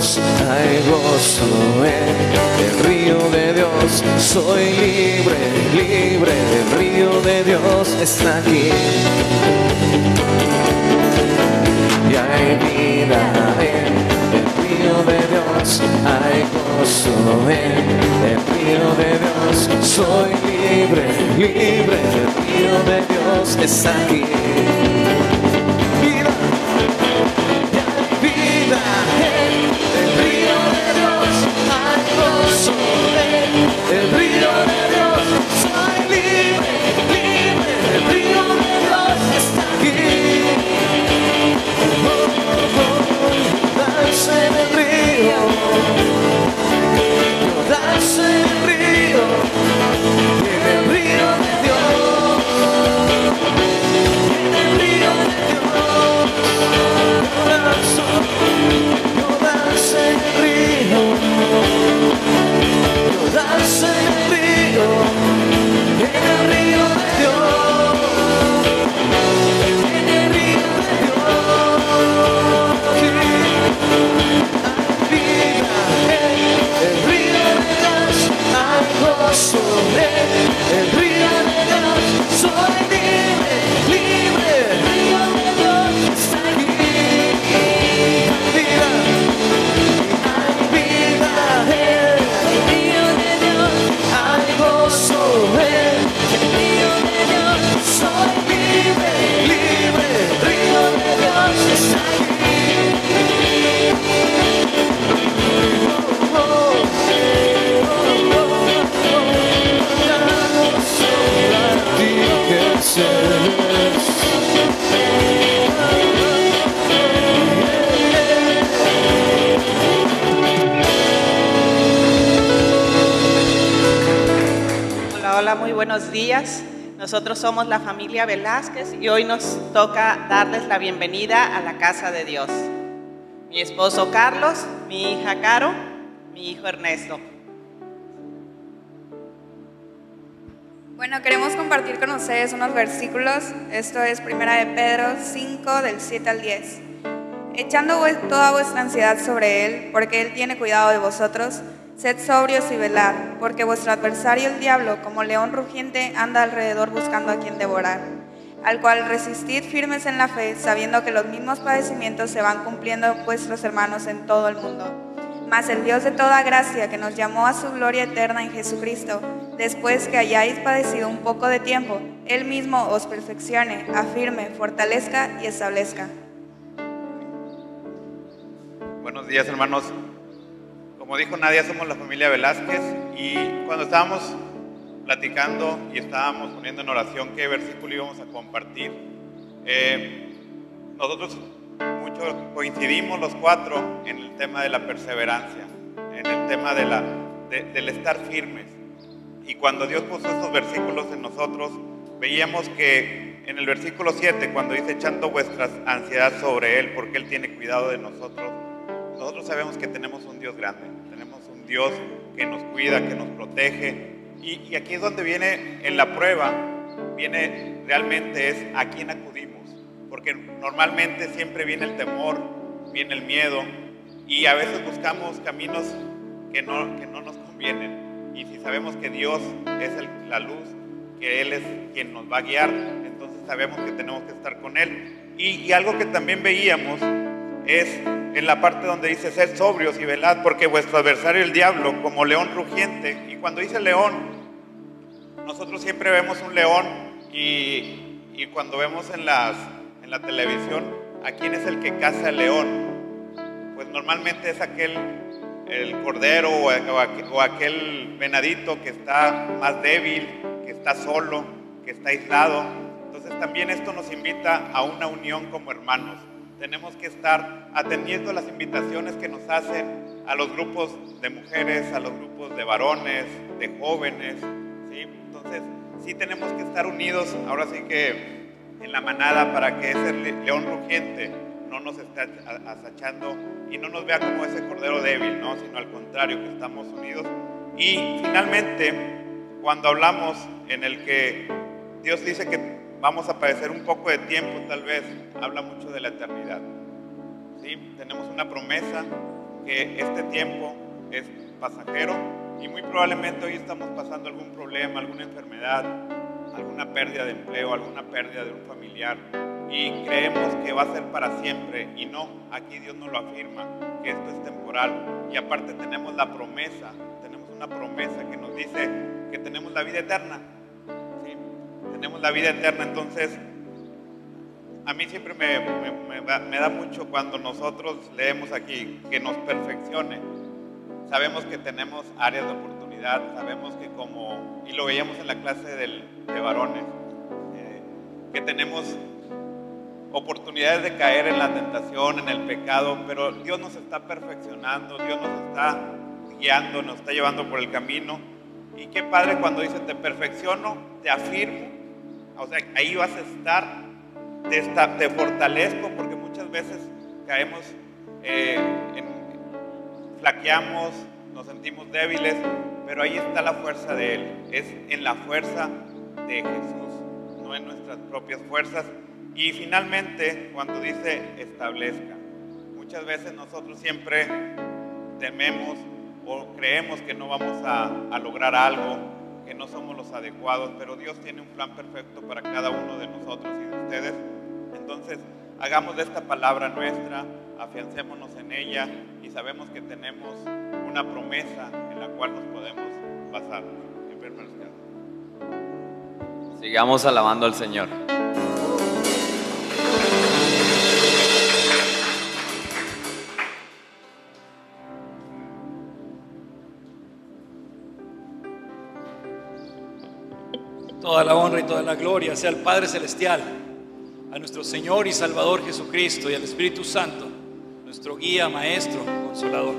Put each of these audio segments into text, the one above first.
Dios hay gozo en el río de Dios. Soy libre, libre, el río de Dios está aquí. Y hay vida en el río de Dios, hay gozo en el río de Dios. Soy libre, libre, el río de Dios está aquí. Vida, y hay vida en el río de Dios, hay gozo en el río de Dios. Soy libre, libre, el río de Dios está aquí. En el río, yo danzo en el río, en el río de Dios, en el río de Dios, yo danzo en el río, yo danzo en el río, en el río de Dios, en el río de Dios, sí. Gozo en el río de Dios, soy libre, libre, el río de Dios está aquí. Vida, hay vida en el río de Dios, hay gozo en el río de Dios, soy libre, libre, el río de Dios está aquí. Hola, hola, muy buenos días. Nosotros somos la familia Velázquez y hoy nos toca darles la bienvenida a la casa de Dios. Mi esposo Carlos, mi hija Caro, mi hijo Ernesto. Bueno, queremos compartir con ustedes unos versículos. Esto es 1 de Pedro 5, del 7 al 10. Echando toda vuestra ansiedad sobre Él, porque Él tiene cuidado de vosotros, sed sobrios y velad, porque vuestro adversario el diablo, como león rugiente, anda alrededor buscando a quien devorar. Al cual resistid firmes en la fe, sabiendo que los mismos padecimientos se van cumpliendo vuestros hermanos en todo el mundo. Mas el Dios de toda gracia, que nos llamó a su gloria eterna en Jesucristo, después que hayáis padecido un poco de tiempo, Él mismo os perfeccione, afirme, fortalezca y establezca. Buenos días, hermanos. Como dijo Nadia, somos la familia Velázquez y cuando estábamos platicando y estábamos poniendo en oración qué versículo íbamos a compartir, nosotros mucho coincidimos los cuatro en el tema de la perseverancia, en el tema del estar firmes. Y cuando Dios puso estos versículos en nosotros, veíamos que en el versículo 7, cuando dice echando vuestra ansiedad sobre Él, porque Él tiene cuidado de nosotros, nosotros sabemos que tenemos un Dios grande, tenemos un Dios que nos cuida, que nos protege. Y aquí es donde viene en la prueba, viene realmente es a quién acudimos. Porque normalmente siempre viene el temor, viene el miedo y a veces buscamos caminos que no nos convienen. Y si sabemos que Dios es la luz, que Él es quien nos va a guiar, entonces sabemos que tenemos que estar con Él. Y algo que también veíamos es en la parte donde dice sed sobrios y velad, porque vuestro adversario el diablo, como león rugiente. Y cuando dice león, nosotros siempre vemos un león y cuando vemos en la televisión a quién es el que caza el león, pues normalmente es el cordero o aquel venadito que está más débil, que está solo, que está aislado. Entonces también esto nos invita a una unión como hermanos. Tenemos que estar atendiendo las invitaciones que nos hacen a los grupos de mujeres, a los grupos de varones, de jóvenes, ¿sí? Entonces sí tenemos que estar unidos, ahora sí que en la manada, para que ese león rugiente no nos esté acechando y no nos vea como ese cordero débil, ¿no? Sino al contrario, que estamos unidos. Y finalmente, cuando hablamos en el que Dios dice que vamos a padecer un poco de tiempo, tal vez habla mucho de la eternidad, ¿sí? Tenemos una promesa que este tiempo es pasajero y muy probablemente hoy estamos pasando algún problema, alguna enfermedad, alguna pérdida de empleo, alguna pérdida de un familiar y creemos que va a ser para siempre y no, aquí Dios nos lo afirma, que esto es temporal y aparte tenemos la promesa, tenemos una promesa que nos dice que tenemos la vida eterna, ¿sí? Tenemos la vida eterna, entonces a mí siempre me da mucho cuando nosotros leemos aquí que nos perfeccione. Sabemos que tenemos áreas de oportunidad, sabemos que y lo veíamos en la clase de varones, que tenemos oportunidades de caer en la tentación, en el pecado, pero Dios nos está perfeccionando, Dios nos está guiando, nos está llevando por el camino. Y qué padre cuando dice te perfecciono, te afirmo, o sea, ahí vas a estar. Te fortalezco porque muchas veces caemos, flaqueamos, nos sentimos débiles, pero ahí está la fuerza de Él, es en la fuerza de Jesús, no en nuestras propias fuerzas. Y finalmente, cuando dice establezca, muchas veces nosotros siempre tememos o creemos que no vamos a lograr algo, que no somos los adecuados, pero Dios tiene un plan perfecto para cada uno de nosotros y de ustedes. Entonces, hagamos de esta palabra nuestra, afiancémonos en ella y sabemos que tenemos una promesa en la cual nos podemos basar. Sigamos alabando al Señor. Toda la honra y toda la gloria sea al Padre Celestial, a nuestro Señor y Salvador Jesucristo y al Espíritu Santo, nuestro guía, maestro, consolador.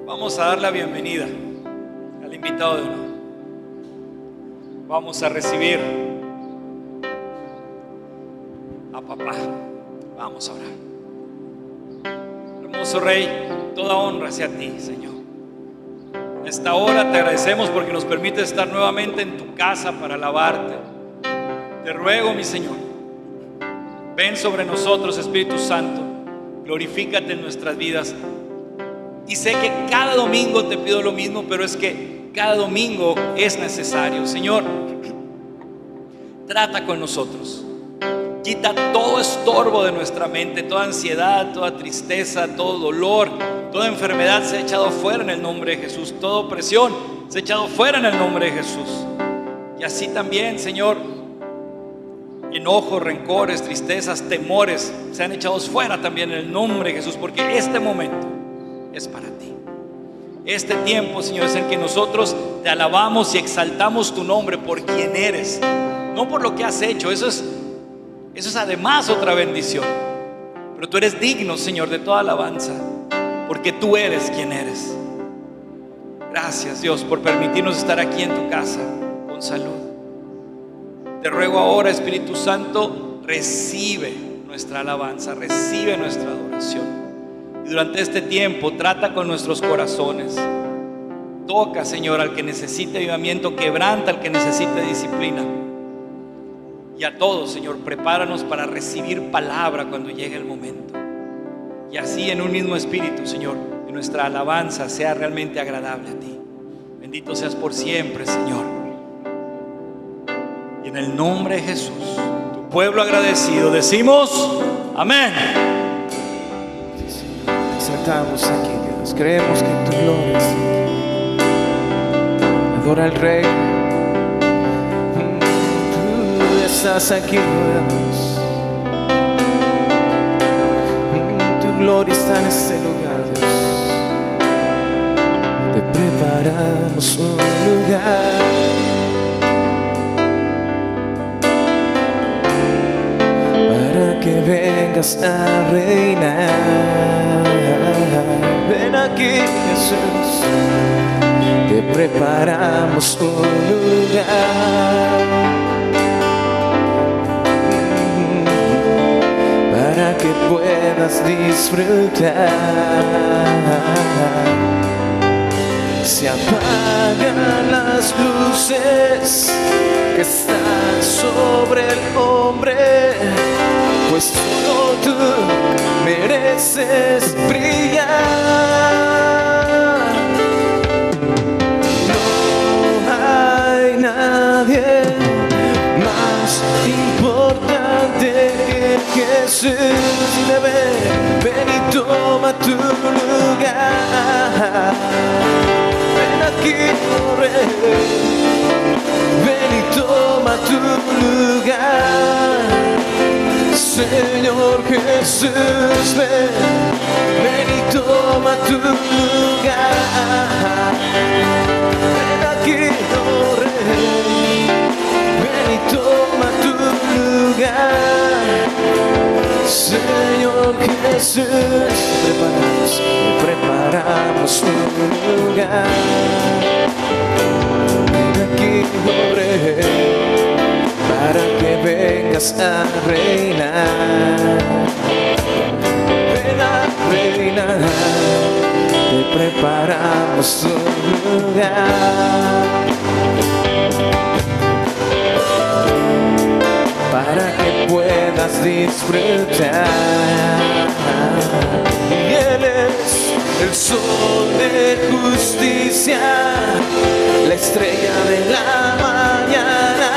Vamos a dar la bienvenida al invitado de honor. Vamos a recibir a papá. Vamos a orar. Hermoso Rey, toda honra sea a ti, Señor. En esta hora te agradecemos porque nos permite estar nuevamente en tu casa para alabarte. Te ruego, mi Señor, ven sobre nosotros, Espíritu Santo, glorifícate en nuestras vidas. Y sé que cada domingo te pido lo mismo, pero es que cada domingo es necesario. Señor, trata con nosotros. Quita todo estorbo de nuestra mente, toda ansiedad, toda tristeza, todo dolor, toda enfermedad se ha echado fuera en el nombre de Jesús. Toda opresión se ha echado fuera en el nombre de Jesús. Y así también, Señor, enojos, rencores, tristezas, temores sean echados fuera también en el nombre de Jesús, porque este momento es para ti. Este tiempo, Señor, es en que nosotros te alabamos y exaltamos tu nombre por quien eres, no por lo que has hecho. Eso es además otra bendición, pero tú eres digno, Señor, de toda alabanza, porque tú eres quien eres. Gracias, Dios, por permitirnos estar aquí en tu casa con salud. Te ruego ahora, Espíritu Santo, recibe nuestra alabanza, recibe nuestra adoración. Y durante este tiempo trata con nuestros corazones. Toca, Señor, al que necesite avivamiento, quebranta al que necesite disciplina. Y a todos, Señor, prepáranos para recibir palabra cuando llegue el momento. Y así en un mismo espíritu, Señor, que nuestra alabanza sea realmente agradable a ti. Bendito seas por siempre, Señor. Y en el nombre de Jesús, tu pueblo agradecido, decimos amén. Exaltamos aquí, Dios, creemos que en tu gloria, adora al Rey. Tú estás aquí, Dios. Tu gloria está en este lugar, Dios. Te preparamos un lugar para que vengas a reinar. Ven aquí, Jesús, te preparamos un lugar para que puedas disfrutar. Se apagan las luces que están sobre el hombre, pues solo tú mereces brillar. lugar. Ven aquí, oh Rey, ven y toma tu lugar. Señor Jesús, ven y toma tu lugar. Ven aquí, oh Rey, ven y toma tu lugar. Señor Jesús, preparamos un lugar. Ven aquí, oh Rey, para que vengas a reinar. Ven a reinar, te preparamos un lugar. Para que puedas disfrutar. Y Él es el sol de justicia, la estrella de la mañana.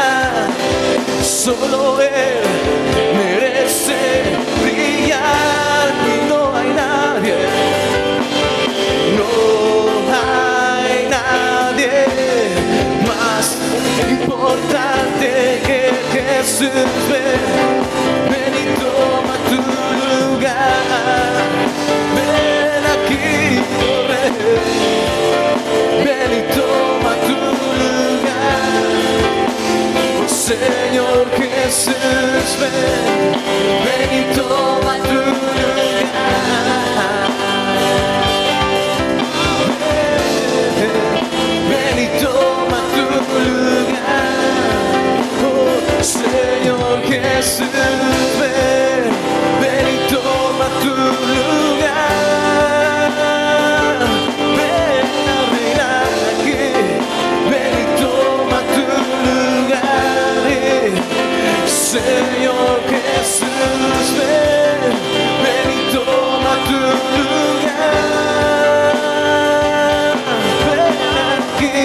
Solo Él merece brillar y no hay nadie, no hay nadie más importante que Jesús. Ven y toma tu lugar. Ven aquí, oh Rey, ven y toma tu lugar. Oh Señor Jesús, ven y toma tu lugar. Ven y toma tu lugar. Oh Señor Jesús, ven y toma tu lugar. Ven a reinar aquí, ven y toma tu lugar. Señor Jesús, ven y toma tu lugar. Ven aquí,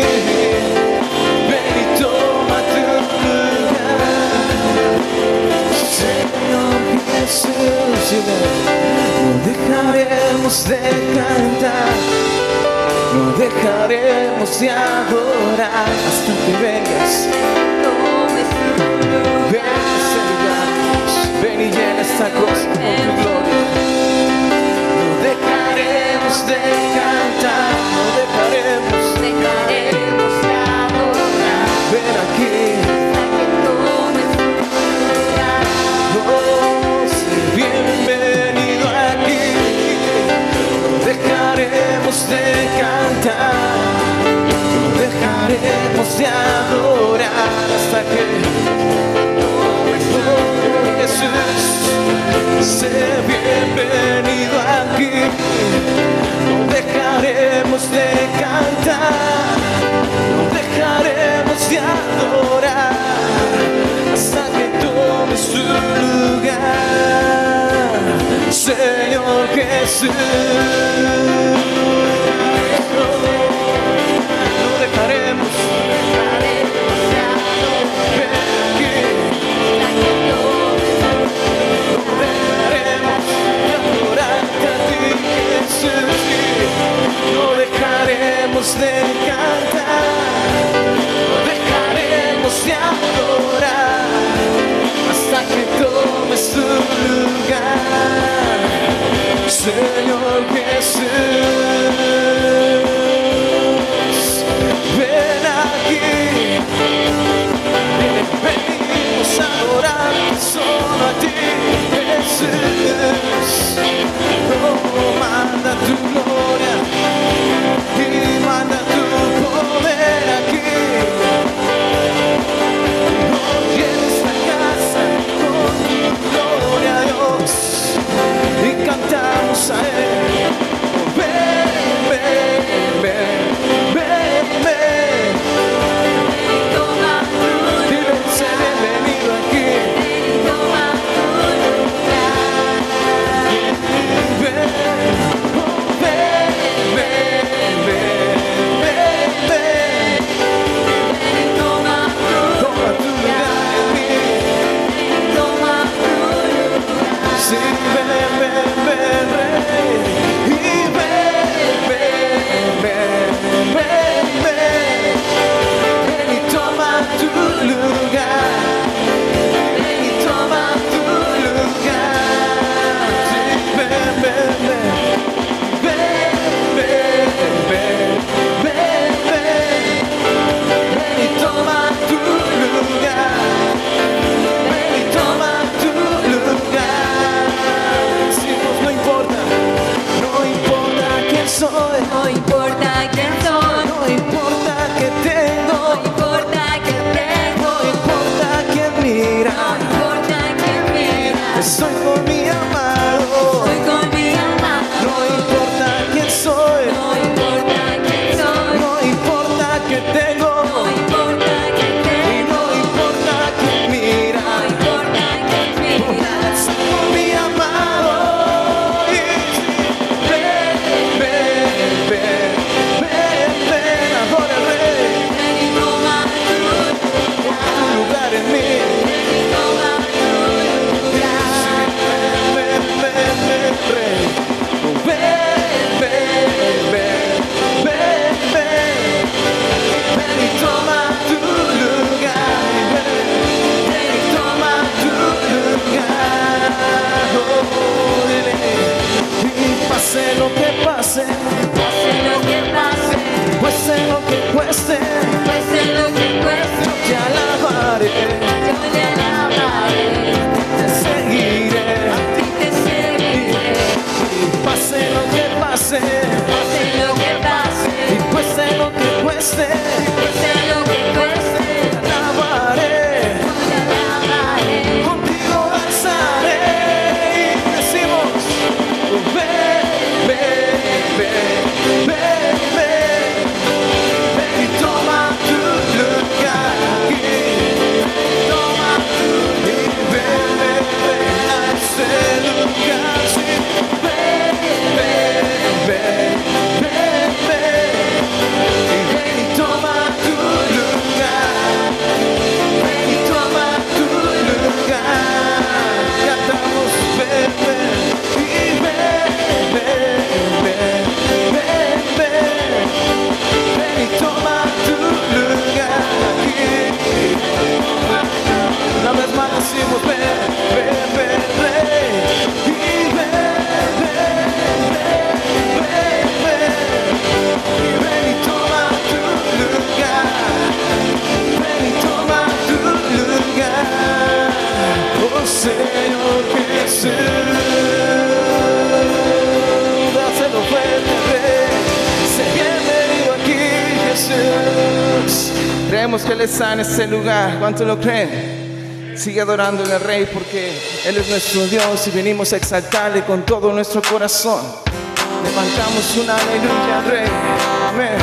ven y toma tu lugar. Señor Jesús, no dejaremos de cantar, no dejaremos de adorar hasta que vengas. Ven a este lugar, ven y llena esta cosa con tu gloria. No dejaremos de cantar, no dejaremos de adorar. Ven aquí. Bienvenido aquí, no dejaremos de cantar, no dejaremos de adorar hasta que Jesús sea bienvenido aquí. No dejaremos de cantar, no dejaremos de adorar hasta que tomes tu lugar, Señor Jesús. No dejaremos, ven aquí. No dejaremos de adorarte a ti, Jesús. No dejaremos de cantar, no dejaremos de adorar hasta que tomes tu lugar, Señor Jesús. Ven aquí, venimos a adorar solo a ti, Jesús. Oh, manda tu gloria y manda tu poder aquí. Llena esta casa con tu gloria, Dios, y cantamos a Él. pase, y cueste lo que cueste, alabaré, contigo danzaré. Y decimos, ven, ven, ven, ven, ven, ven y toma tu lugar aquí. Toma tu lugar, ven, ven, ven a este lugar. Sí, ven, ven, ven, ven, ven, y ven y toma tu lugar. Ven y toma tu lugar. Cantamos, ven, ven, y ven, ven, ven, ven, ven, ven y toma tu lugar aquí. Una vez más decimos, ven, ven, ven, rey, y ven, ven, ven, ven, ven, y ven y toma tu lugar. Ven y toma tu lugar, oh Señor Jesús. Dáselo fuerte, Rey. Sé bienvenido aquí, Jesús. Creemos que Él está en este lugar. ¿Cuánto lo creen? Sigue adorando al Rey porque Él es nuestro Dios y venimos a exaltarle con todo nuestro corazón. Levantamos una aleluya al Rey. Amén.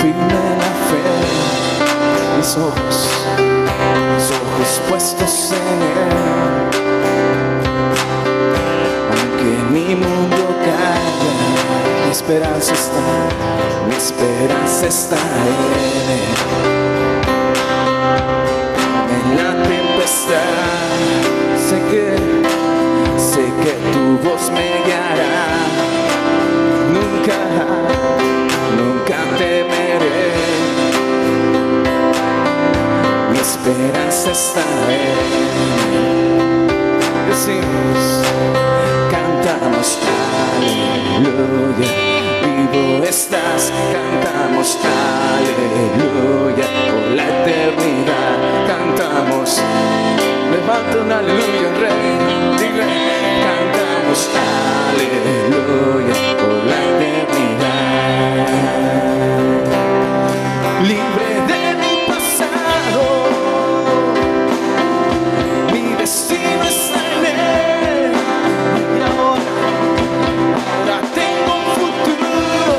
Firme la fe, mis ojos puestos en Él. Aunque mi mundo caiga, mi esperanza está en Él. En la tempestad, sé que tu voz me guiará. Nunca temeré. Mi esperanza está en Él. Decimos, cantamos aleluya, vivo estás, cantamos aleluya, por la eternidad cantamos. Levanta un aleluya, Rey, dile, cantamos aleluya, por la eternidad. Libre de mi pasado, mi destino está en Él. Y ahora tengo un futuro,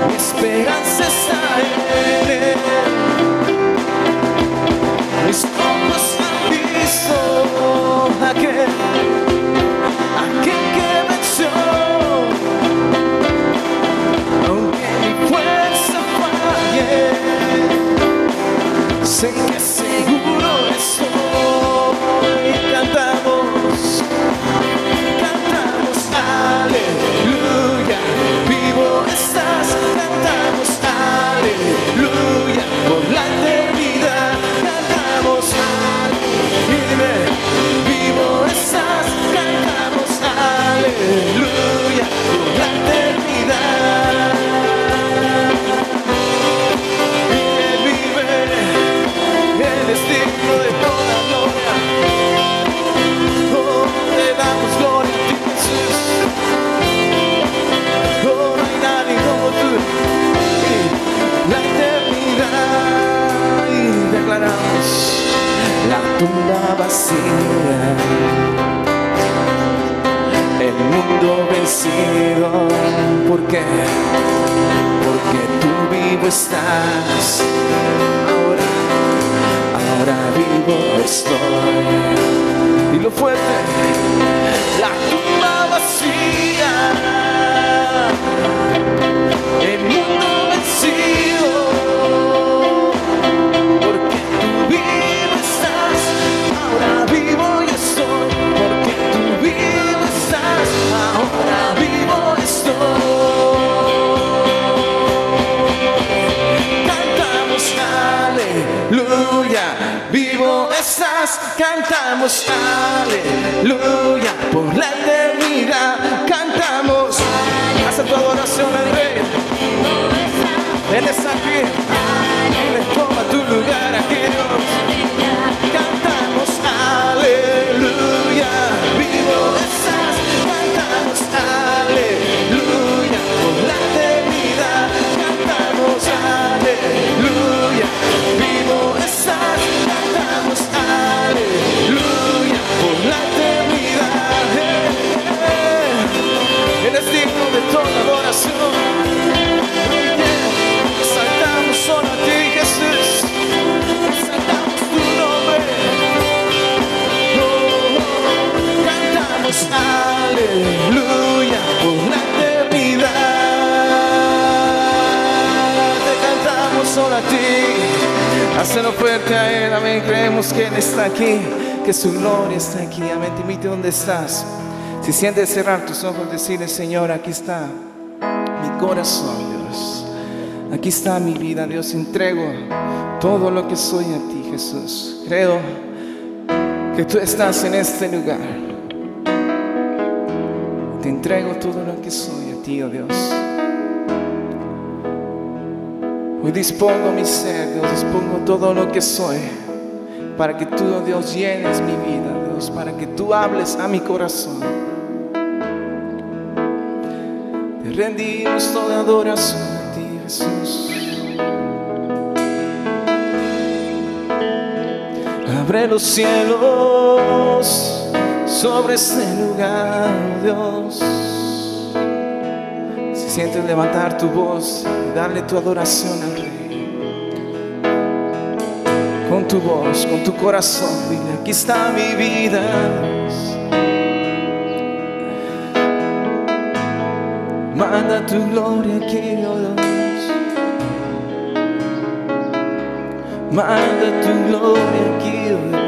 mi esperanza está en Él. Mis ojos han visto aquel que venció. Aunque mi fuerza falle, sé que seguro estoy. Cantamos aleluya, vivo estás, cantamos aleluya, por la eternidad cantamos aleluya, vivo estás, cantamos aleluya, por la eternidad. Él vive, Él es digno de toda gloria. Oh, le damos gloria a ti, Jesús. Oh, no hay nadie como tú. Y la eternidad, y declaramos la tumba vacía, el mundo vencido. ¿Por qué? Porque tú vivo estás. Ahora vivo estoy. Y lo fuerte, la tumba vacía, el mundo vencido. Porque tú vivo estás. Ahora vivo y estoy. Porque tú vivo estás. Ahora vivo y estoy. Cantamos aleluya, vivo estás, cantamos aleluya, por la eternidad cantamos. Hace tu adoración al Rey. Él está aquí. solo a ti. Hazlo fuerte a Él, amén. Creemos que Él está aquí, que su gloria está aquí, amén. Te invito donde estás. Si sientes cerrar tus ojos, decirle: Señor, aquí está mi corazón, Dios. Aquí está mi vida, Dios. Entrego todo lo que soy a ti, Jesús. Creo que tú estás en este lugar. Te entrego todo lo que soy a ti, oh Dios. Hoy dispongo mi ser, Dios. Dispongo todo lo que soy para que tú, oh Dios, llenes mi vida, Dios. Para que tú hables a mi corazón. Te rendimos toda adoración a ti, Jesús. Abre los cielos sobre este lugar, oh Dios. Si sientes levantar tu voz y darle tu adoración al Rey, con tu voz, con tu corazón, dile: aquí está mi vida, Dios. Manda tu gloria aquí, oh Dios. Manda tu gloria aquí, oh Dios.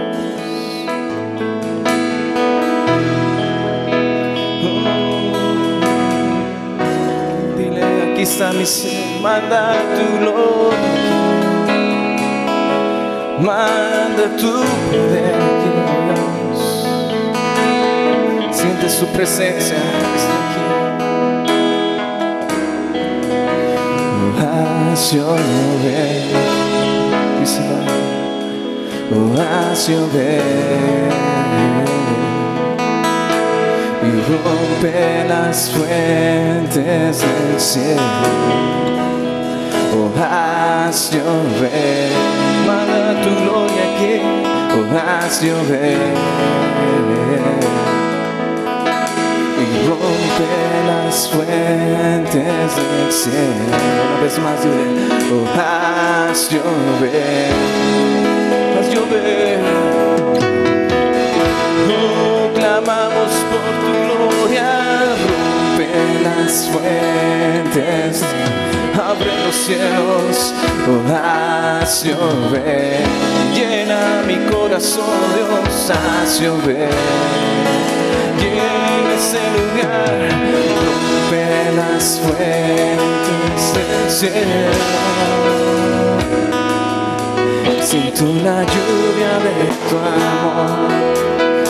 Dile: aquí está mi ser. Manda tu gloria aquí. Manda tu poder aquí, oh Dios. Siente su presencia, está aquí. Haz llover, haz llover y rompe las fuentes del cielo. Haz llover, manda tu gloria aquí. Haz llover y rompe las fuentes del cielo. Una vez más, dile: haz llover, haz llover. Oh, clamamos por tu gloria. Rompe las fuentes, abre los cielos. Oh, haz llover, llena mi corazón, Dios. Haz llover, llena ese lugar. Rompe las fuentes del cielo. Siento la lluvia de tu amor,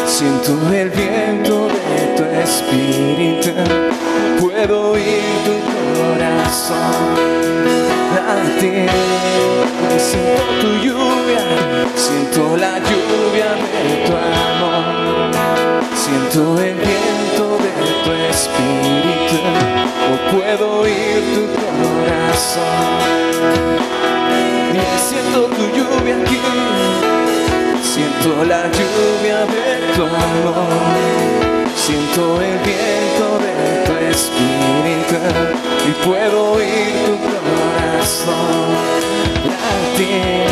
siento el viento de tu espíritu. Puedo oír tu corazón latir. Siento tu lluvia, siento la lluvia de tu amor. Siento el viento de tu espíritu. Oh, puedo oír tu corazón. Siento tu lluvia aquí. Siento la lluvia de tu amor. Siento el viento de tu espíritu. Y puedo oír tu corazón latir.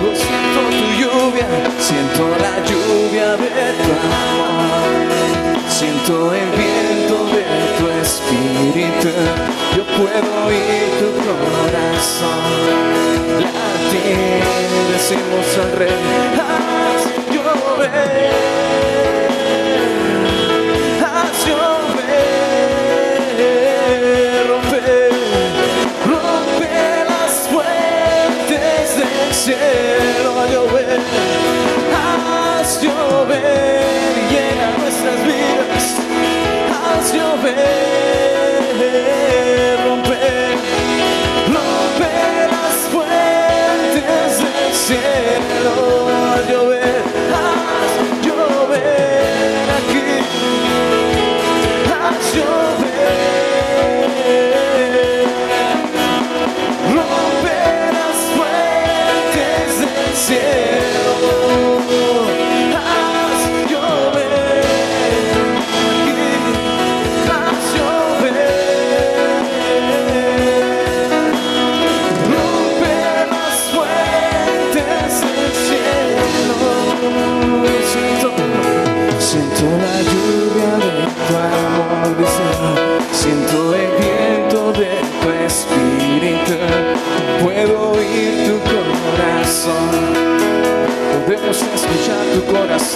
Oh, siento tu lluvia, siento la lluvia de tu amor. Siento el viento de tu espíritu. Yo puedo oír tu corazón latir. Decimos al Rey: haz llover, haz llover. Rompe las fuentes del cielo. A llover, haz llover, llena nuestras vidas. Haz llover, rompe las fuentes del cielo. A llover, haz llover.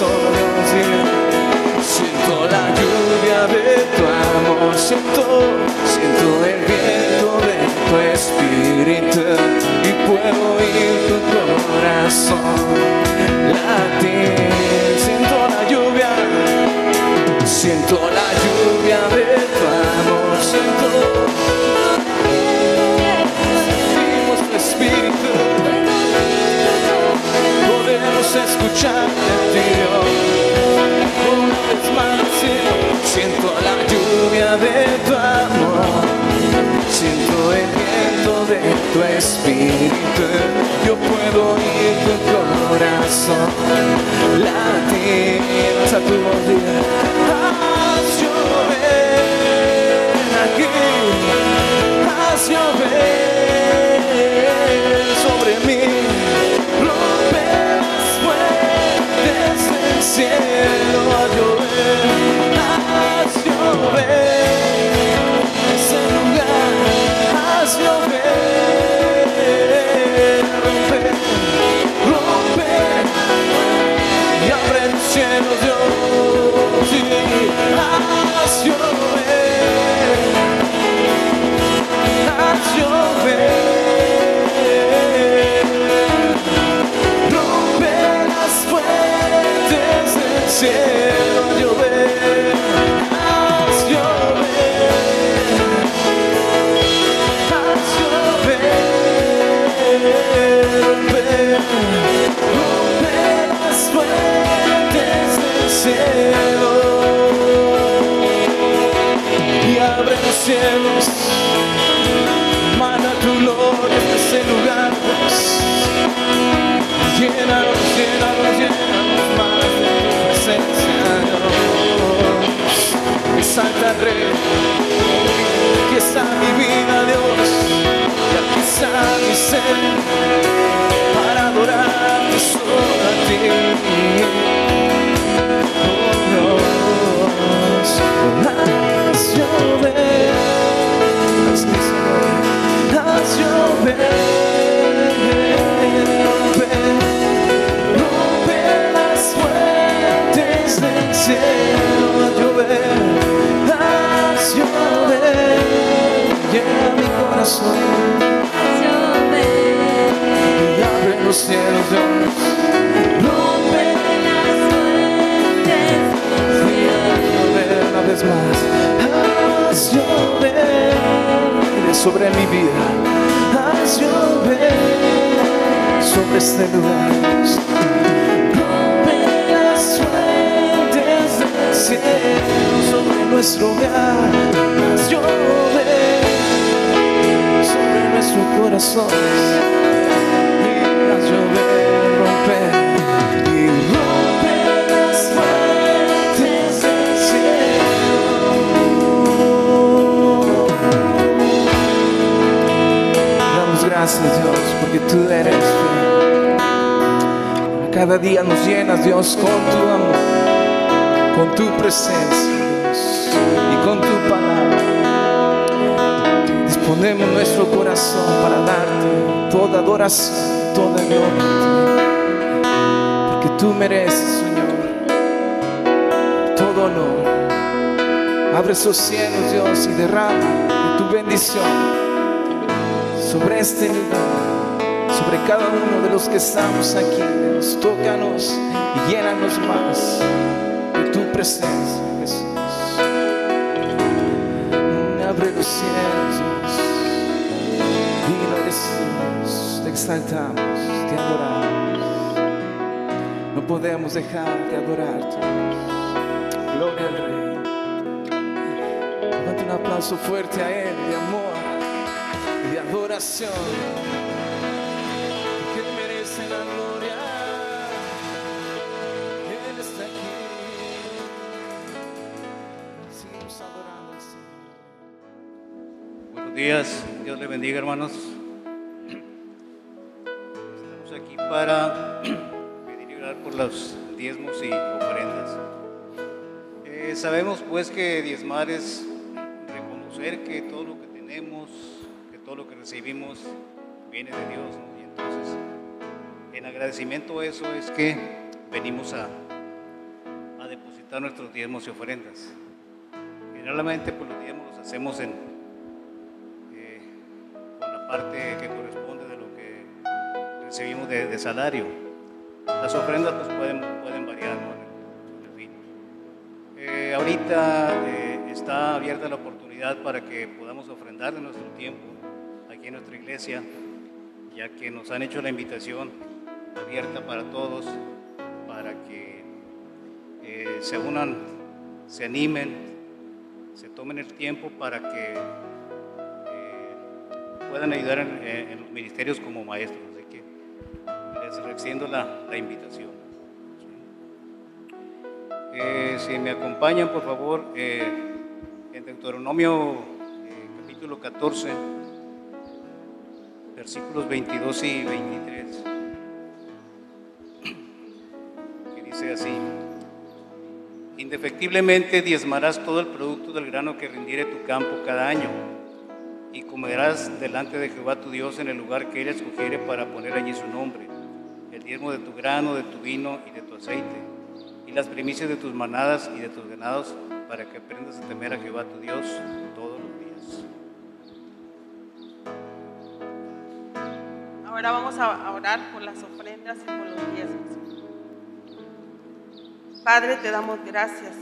corazón, Dios, siento la lluvia de tu amor, siento el viento de tu espíritu y puedo oír tu corazón latir. Siento la lluvia de tu amor, sentimos tu espíritu, podemos escuchar de ti, Dios. Una vez más, siento la lluvia de tu amor, siento el viento de tu espíritu, yo puedo oír tu corazón latir. Haz tu voz, haz llover aquí, haz llover sobre mí, rompe las fuentes del cielo, haz llover ese lugar, haz llover, rompe y abre los cielos, Dios, sí, haz llover, rompe las fuentes del cielo, haz llover, haz llover, rompe las fuentes del cielo y abre los cielos. Mana tu gloria en este lugar, Dios. Llénanos, llénanos, llénanos más de tu presencia, Dios. Exalta al Rey, aquí está mi vida, Dios, y aquí está mi ser, para adorarte solo a ti. Oh Dios, haz llover, haz llover, rompe las fuentes del cielo, haz llover, llena mi corazón, y abre los cielos, Dios, rompe las fuentes del cielo, una vez más, haz llover sobre mi vida, haz llover sobre este lugar, rompe las fuentes del cielo sobre nuestro hogar, haz llover sobre nuestro corazón, y haz llover, rompe las fuentes del cielo. Gracias, Dios, porque tú eres fiel. Cada día nos llenas, Dios, con tu amor, con tu presencia, Dios, y con tu palabra. Disponemos nuestro corazón para darte toda adoración, toda gloria, porque tú mereces, Señor, todo honor. Abre esos cielos, Dios, y derrama tu bendición sobre este lugar, sobre cada uno de los que estamos aquí, Dios. Tócanos y llénanos más de tu presencia, Jesús. Abre los cielos, Dios. Digno eres tú, Dios. Te exaltamos, te adoramos. No podemos dejar de adorarte. Gloria al Rey. Levanta un aplauso fuerte a Él de amor, de adoración, que merece la gloria. Él está aquí. Seguimos adorando al Señor. Buenos días, Dios le bendiga, hermanos. Estamos aquí para pedir y orar por los diezmos y ofrendas. Sabemos pues que diezmar es reconocer que todo lo que tenemos, todo lo que recibimos viene de Dios, ¿no? Y entonces en agradecimiento a eso es que venimos a presentar nuestros diezmos y ofrendas. Generalmente pues los diezmos los hacemos con la parte que corresponde de lo que recibimos de salario. Las ofrendas pues pueden variar, ¿no? En fin. Ahorita está abierta la oportunidad para que podamos ofrendar de nuestro tiempo aquí en nuestra iglesia, ya que nos han hecho la invitación abierta para todos, para que se unan, se animen, se tomen el tiempo para que puedan ayudar en los ministerios como maestros. Así que les extiendo la invitación. Si me acompañan, por favor, en Deuteronomio capítulo 14, versículos 22 y 23, que dice así: indefectiblemente diezmarás todo el producto del grano que rindiere tu campo cada año, y comerás delante de Jehová tu Dios en el lugar que Él escogiere para poner allí su nombre, el diezmo de tu grano, de tu vino y de tu aceite, y las primicias de tus manadas y de tus ganados, para que aprendas a temer a Jehová tu Dios todos los días. Ahora vamos a orar por las ofrendas y por los diezmos. Padre, te damos gracias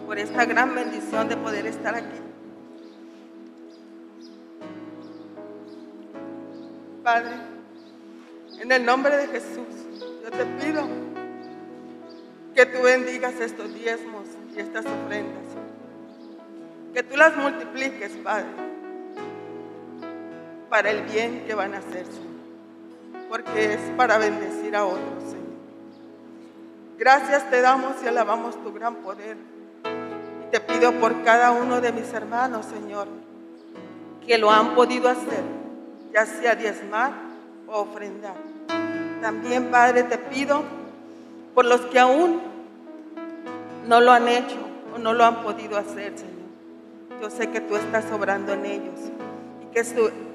por esta gran bendición de poder estar aquí. Padre, en el nombre de Jesús, yo te pido que tú bendigas estos diezmos y estas ofrendas, que tú las multipliques, Padre, para el bien que van a hacer, Señor, porque es para bendecir a otros, Señor. Gracias te damos y alabamos tu gran poder. Y te pido por cada uno de mis hermanos, Señor, que lo han podido hacer, ya sea diezmar o ofrendar. También, Padre, te pido por los que aún no lo han hecho o no lo han podido hacer, Señor. Yo sé que tú estás obrando en ellos y que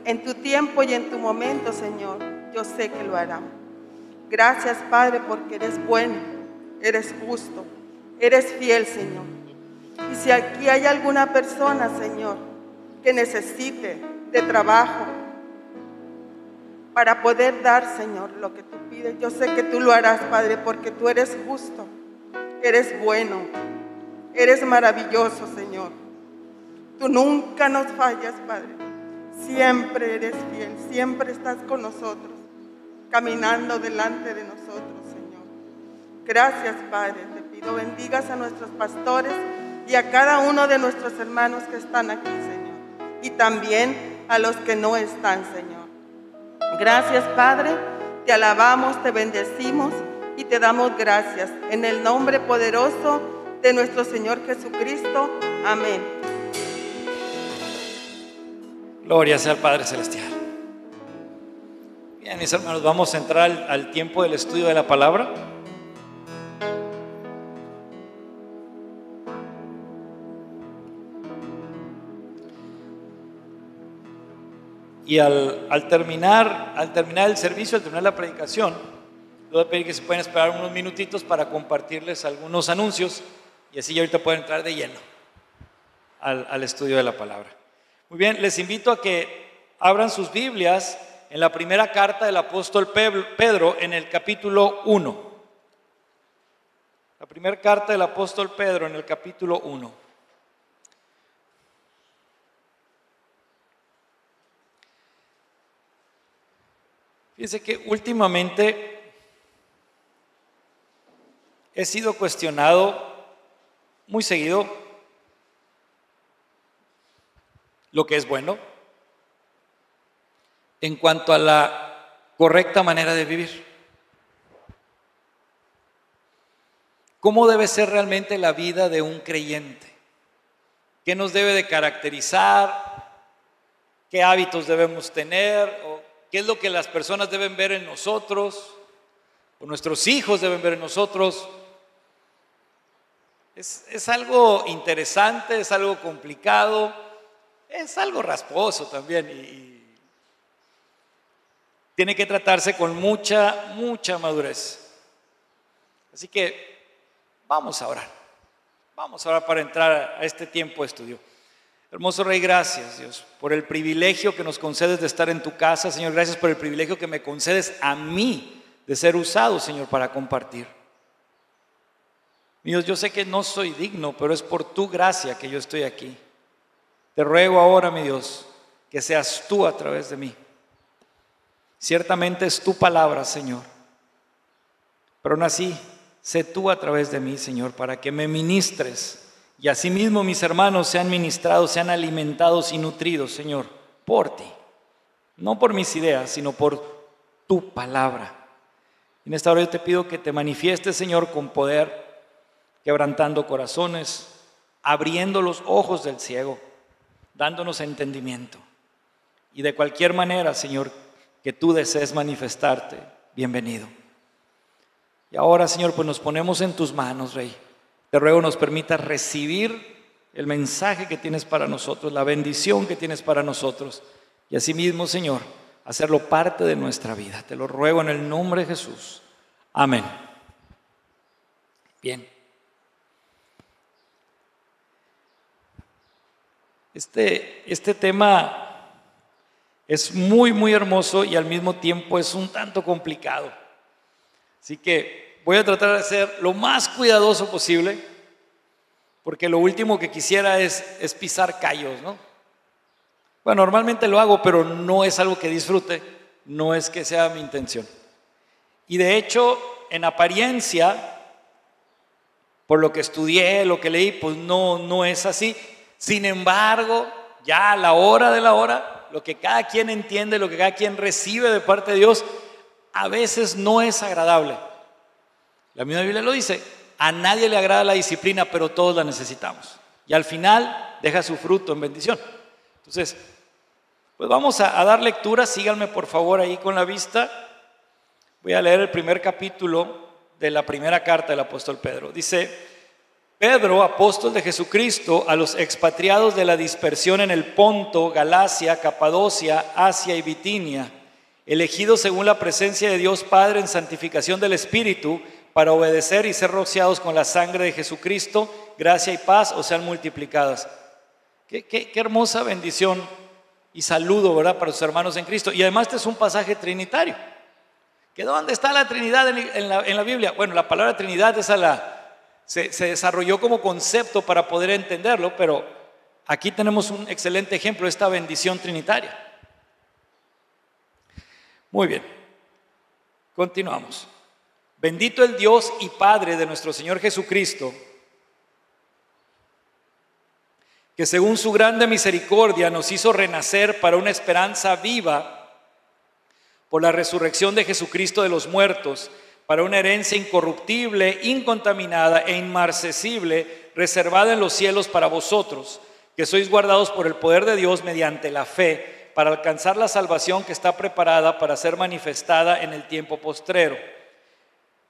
en tu tiempo y en tu momento, Señor, yo sé que lo harán. Gracias, Padre, porque eres bueno, eres justo, eres fiel, Señor. Y si aquí hay alguna persona, Señor, que necesite de trabajo para poder dar, Señor, lo que tú pides, yo sé que tú lo harás, Padre, porque tú eres justo, eres bueno, eres maravilloso, Señor. Tú nunca nos fallas, Padre. Siempre eres fiel, siempre estás con nosotros, caminando delante de nosotros, Señor. Gracias, Padre. Te pido bendigas a nuestros pastores y a cada uno de nuestros hermanos que están aquí, Señor. Y también a los que no están, Señor. Gracias, Padre. Te alabamos, te bendecimos y te damos gracias. En el nombre poderoso de nuestro Señor Jesucristo. Amén. Gloria sea al Padre Celestial. Bien, mis hermanos, vamos a entrar al tiempo del estudio de la palabra. Y al terminar el servicio, al terminar la predicación, les voy a pedir que se pueden esperar unos minutitos para compartirles algunos anuncios y así ya ahorita pueden entrar de lleno al estudio de la palabra. Muy bien, les invito a que abran sus Biblias en la primera carta del apóstol Pedro en el capítulo 1. La primera carta del apóstol Pedro en el capítulo 1. Fíjense que últimamente he sido cuestionado muy seguido lo que es bueno en cuanto a la correcta manera de vivir. ¿Cómo debe ser realmente la vida de un creyente? ¿Qué nos debe de caracterizar? ¿Qué hábitos debemos tener? ¿O qué es lo que las personas deben ver en nosotros? ¿O nuestros hijos deben ver en nosotros? Es algo interesante, es algo complicado, es algo rasposo también y tiene que tratarse con mucha madurez. Así que vamos a orar. Vamos ahora para entrar a este tiempo de estudio. Hermoso Rey, gracias, Dios, por el privilegio que nos concedes de estar en tu casa. Señor, gracias por el privilegio que me concedes a mí de ser usado, Señor, para compartir. Dios, yo sé que no soy digno, pero es por tu gracia que yo estoy aquí. Te ruego ahora, mi Dios, que seas tú a través de mí. Ciertamente es tu palabra, Señor, pero aún así, sé tú a través de mí, Señor, para que me ministres y asimismo mis hermanos sean ministrados, sean alimentados y nutridos, Señor, por ti. No por mis ideas, sino por tu palabra. En esta hora yo te pido que te manifiestes, Señor, con poder, quebrantando corazones, abriendo los ojos del ciego, dándonos entendimiento. Y de cualquier manera, Señor, que tú desees manifestarte, bienvenido. Y ahora, Señor, pues nos ponemos en tus manos, Rey. Te ruego nos permitas recibir el mensaje que tienes para nosotros, la bendición que tienes para nosotros. Y asimismo, Señor, hacerlo parte de nuestra vida. Te lo ruego en el nombre de Jesús. Amén. Bien. Este tema es muy, muy hermoso y al mismo tiempo es un tanto complicado. Así que voy a tratar de ser lo más cuidadoso posible, porque lo último que quisiera es pisar callos, ¿no? Bueno, normalmente lo hago, pero no es algo que disfrute, no es que sea mi intención. Y de hecho, en apariencia, por lo que estudié, lo que leí, pues no es así. Sin embargo, ya a la hora de la hora, lo que cada quien entiende, lo que cada quien recibe de parte de Dios, a veces no es agradable. La misma Biblia lo dice, a nadie le agrada la disciplina, pero todos la necesitamos. Y al final deja su fruto en bendición. Entonces, pues vamos a dar lectura, síganme por favor ahí con la vista. Voy a leer el primer capítulo de la primera carta del apóstol Pedro. Dice: Pedro, apóstol de Jesucristo, a los expatriados de la dispersión en el Ponto, Galacia, Capadocia, Asia y Bitinia, elegidos según la presencia de Dios Padre en santificación del Espíritu, para obedecer y ser rociados con la sangre de Jesucristo, gracia y paz os sean multiplicadas. Qué hermosa bendición y saludo, ¿verdad?, para sus hermanos en Cristo. Y además este es un pasaje trinitario. ¿Que dónde está la Trinidad en la Biblia? Bueno, la palabra Trinidad se desarrolló como concepto para poder entenderlo, pero aquí tenemos un excelente ejemplo de esta bendición trinitaria. Muy bien, continuamos. Bendito el Dios y Padre de nuestro Señor Jesucristo, que según su grande misericordia nos hizo renacer para una esperanza viva por la resurrección de Jesucristo de los muertos, para una herencia incorruptible, incontaminada e inmarcesible, reservada en los cielos para vosotros, que sois guardados por el poder de Dios mediante la fe, para alcanzar la salvación que está preparada para ser manifestada en el tiempo postrero.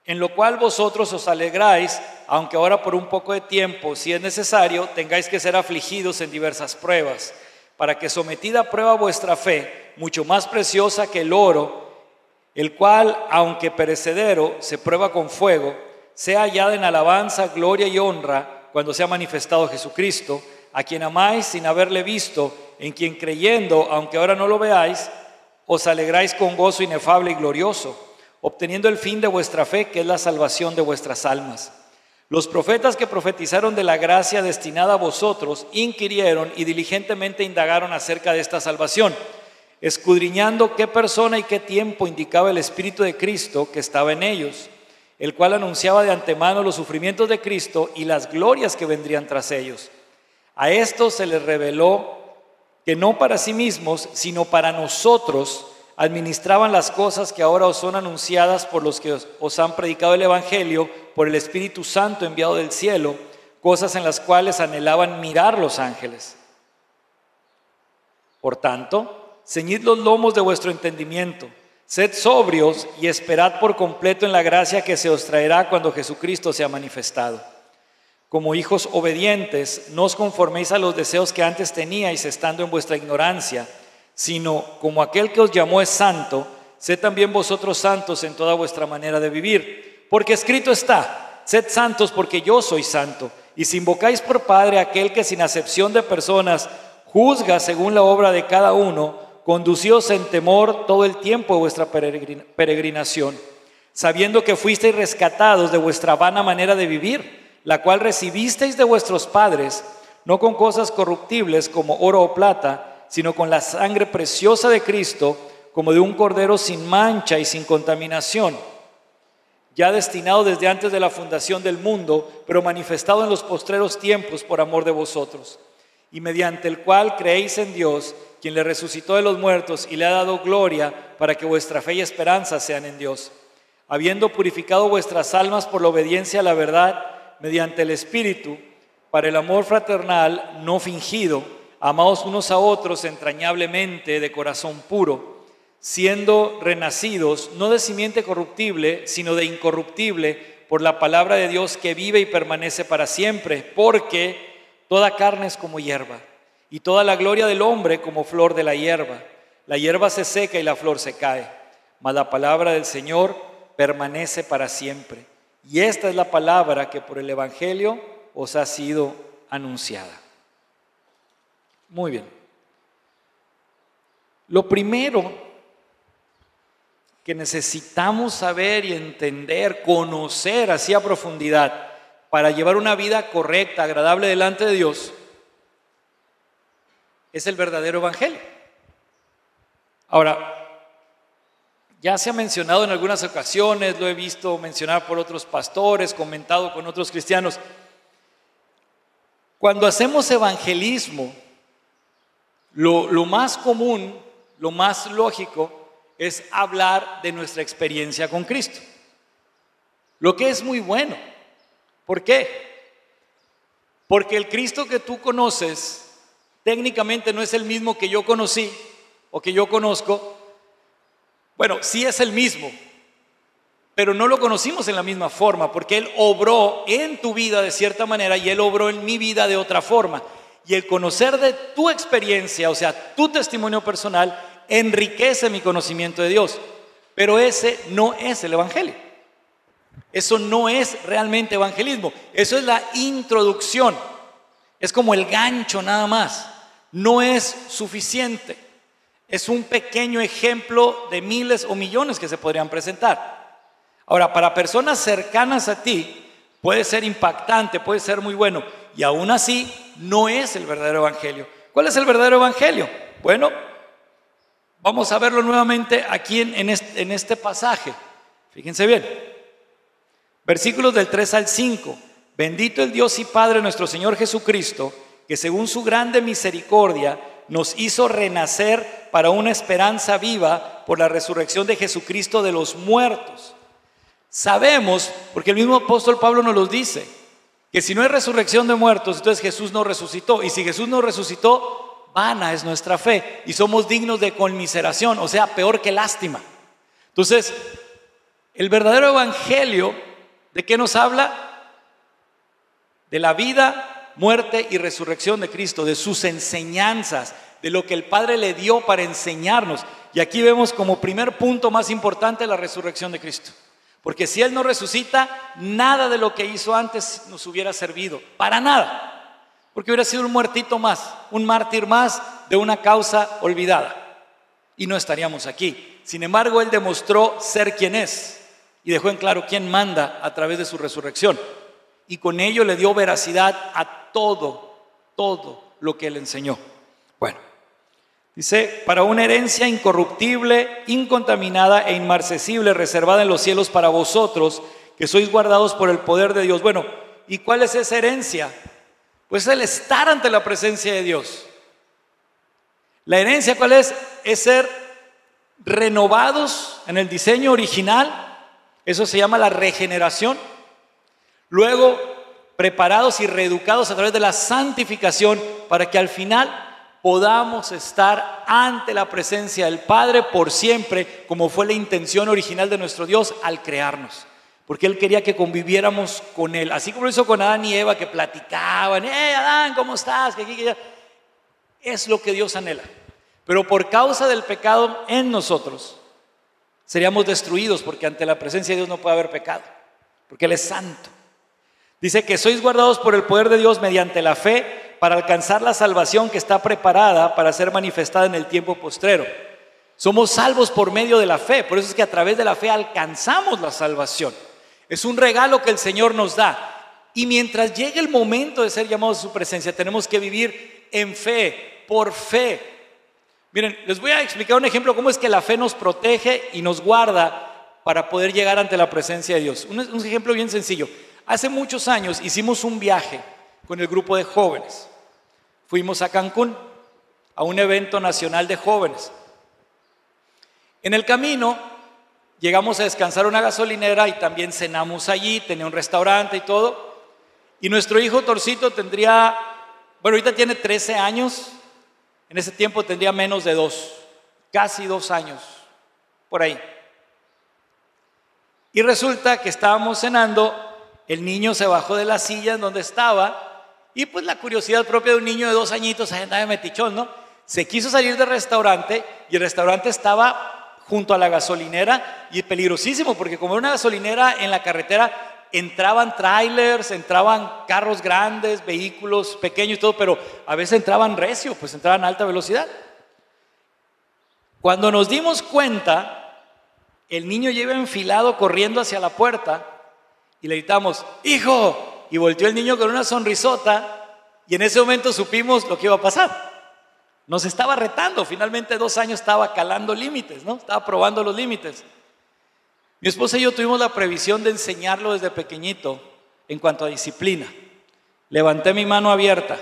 En lo cual vosotros os alegráis, aunque ahora por un poco de tiempo, si es necesario, tengáis que ser afligidos en diversas pruebas, para que sometida a prueba vuestra fe, mucho más preciosa que el oro, el cual, aunque perecedero, se prueba con fuego, sea hallada en alabanza, gloria y honra, cuando sea manifestado Jesucristo, a quien amáis sin haberle visto, en quien creyendo, aunque ahora no lo veáis, os alegráis con gozo inefable y glorioso, obteniendo el fin de vuestra fe, que es la salvación de vuestras almas. Los profetas que profetizaron de la gracia destinada a vosotros, inquirieron y diligentemente indagaron acerca de esta salvación, escudriñando qué persona y qué tiempo indicaba el Espíritu de Cristo que estaba en ellos, el cual anunciaba de antemano los sufrimientos de Cristo y las glorias que vendrían tras ellos. A estos se les reveló que no para sí mismos, sino para nosotros, administraban las cosas que ahora os son anunciadas por los que os han predicado el Evangelio por el Espíritu Santo enviado del cielo, cosas en las cuales anhelaban mirar los ángeles. Por tanto, ceñid los lomos de vuestro entendimiento, sed sobrios y esperad por completo en la gracia que se os traerá cuando Jesucristo sea manifestado. Como hijos obedientes, no os conforméis a los deseos que antes teníais estando en vuestra ignorancia, sino como aquel que os llamó es santo, sed también vosotros santos en toda vuestra manera de vivir. Porque escrito está: sed santos porque yo soy santo. Y si invocáis por Padre a aquel que sin acepción de personas juzga según la obra de cada uno, conducíos en temor todo el tiempo de vuestra peregrinación, sabiendo que fuisteis rescatados de vuestra vana manera de vivir, la cual recibisteis de vuestros padres, no con cosas corruptibles como oro o plata, sino con la sangre preciosa de Cristo, como de un cordero sin mancha y sin contaminación, ya destinado desde antes de la fundación del mundo, pero manifestado en los postreros tiempos por amor de vosotros, y mediante el cual creéis en Dios, quien le resucitó de los muertos y le ha dado gloria, para que vuestra fe y esperanza sean en Dios, habiendo purificado vuestras almas por la obediencia a la verdad, mediante el Espíritu, para el amor fraternal no fingido, amaos unos a otros entrañablemente de corazón puro, siendo renacidos, no de simiente corruptible, sino de incorruptible, por la palabra de Dios que vive y permanece para siempre, porque toda carne es como hierba, y toda la gloria del hombre como flor de la hierba. La hierba se seca y la flor se cae, mas la palabra del Señor permanece para siempre. Y esta es la palabra que por el Evangelio os ha sido anunciada. Muy bien. Lo primero que necesitamos saber y entender, conocer así a profundidad para llevar una vida correcta, agradable delante de Dios, es el verdadero evangelio. Ahora, ya se ha mencionado en algunas ocasiones, lo he visto mencionar por otros pastores, comentado con otros cristianos. Cuando hacemos evangelismo, lo más común, lo más lógico, es hablar de nuestra experiencia con Cristo. Lo que es muy bueno. ¿Por qué? Porque el Cristo que tú conoces técnicamente no es el mismo que yo conocí o que yo conozco. Bueno, sí es el mismo, pero no lo conocimos en la misma forma, porque Él obró en tu vida de cierta manera y Él obró en mi vida de otra forma. Y el conocer de tu experiencia, o sea, tu testimonio personal, enriquece mi conocimiento de Dios. Pero ese no es el evangelio. Eso no es realmente evangelismo. Eso es la introducción. Es como el gancho nada más. No es suficiente. Es un pequeño ejemplo de miles o millones que se podrían presentar. Ahora, para personas cercanas a ti, puede ser impactante, puede ser muy bueno. Y aún así, no es el verdadero evangelio. ¿Cuál es el verdadero evangelio? Bueno, vamos a verlo nuevamente aquí en este pasaje. Fíjense bien. Versículos del 3 al 5. Bendito el Dios y Padre nuestro Señor Jesucristo, que según su grande misericordia nos hizo renacer para una esperanza viva por la resurrección de Jesucristo de los muertos. Sabemos, porque el mismo apóstol Pablo nos lo dice, que si no hay resurrección de muertos, entonces Jesús no resucitó. Y si Jesús no resucitó, vana es nuestra fe y somos dignos de conmiseración, o sea, peor que lástima. Entonces, el verdadero evangelio, ¿de qué nos habla? De la vida, muerte y resurrección de Cristo, de sus enseñanzas, de lo que el Padre le dio para enseñarnos. Y aquí vemos como primer punto más importante la resurrección de Cristo. Porque si Él no resucita, nada de lo que hizo antes nos hubiera servido, para nada. Porque hubiera sido un muertito más, un mártir más de una causa olvidada. Y no estaríamos aquí. Sin embargo, Él demostró ser quien es y dejó en claro quién manda a través de su resurrección. Y con ello le dio veracidad a todo lo que Él enseñó. Bueno, dice, para una herencia incorruptible, incontaminada e inmarcesible, reservada en los cielos para vosotros, que sois guardados por el poder de Dios. Bueno, ¿y cuál es esa herencia? Pues el estar ante la presencia de Dios. La herencia, ¿cuál es? Es ser renovados en el diseño original. Eso se llama la regeneración. Luego, preparados y reeducados a través de la santificación para que al final podamos estar ante la presencia del Padre por siempre, como fue la intención original de nuestro Dios al crearnos. Porque Él quería que conviviéramos con Él, así como lo hizo con Adán y Eva, que platicaban, Adán, ¿cómo estás? Es lo que Dios anhela. Pero por causa del pecado en nosotros, seríamos destruidos, porque ante la presencia de Dios no puede haber pecado, porque Él es santo. Dice que sois guardados por el poder de Dios mediante la fe para alcanzar la salvación que está preparada para ser manifestada en el tiempo postrero. Somos salvos por medio de la fe, por eso es que a través de la fe alcanzamos la salvación. Es un regalo que el Señor nos da. Y mientras llegue el momento de ser llamados a su presencia, tenemos que vivir en fe, por fe. Miren, les voy a explicar un ejemplo cómo es que la fe nos protege y nos guarda para poder llegar ante la presencia de Dios. Un ejemplo bien sencillo. Hace muchos años hicimos un viaje con el grupo de jóvenes. Fuimos a Cancún, a un evento nacional de jóvenes. En el camino llegamos a descansar a una gasolinera y también cenamos allí, tenía un restaurante y todo. Y nuestro hijo Torcito tendría, bueno, ahorita tiene 13 años, en ese tiempo tendría menos de 2, casi 2 años, por ahí. Y resulta que estábamos cenando, el niño se bajó de la silla en donde estaba y pues la curiosidad propia de un niño de 2 añitos, andaba de metichón, ¿no? Se quiso salir del restaurante y el restaurante estaba junto a la gasolinera y peligrosísimo porque como era una gasolinera en la carretera entraban trailers, entraban carros grandes, vehículos pequeños y todo, pero a veces entraban recio, pues entraban a alta velocidad. Cuando nos dimos cuenta, el niño ya iba enfilado corriendo hacia la puerta y le gritamos, ¡hijo! Y volteó el niño con una sonrisota y en ese momento supimos lo que iba a pasar. Nos estaba retando, finalmente 2 años estaba calando límites, ¿no? Estaba probando los límites. Mi esposa y yo tuvimos la previsión de enseñarlo desde pequeñito en cuanto a disciplina. Levanté mi mano abierta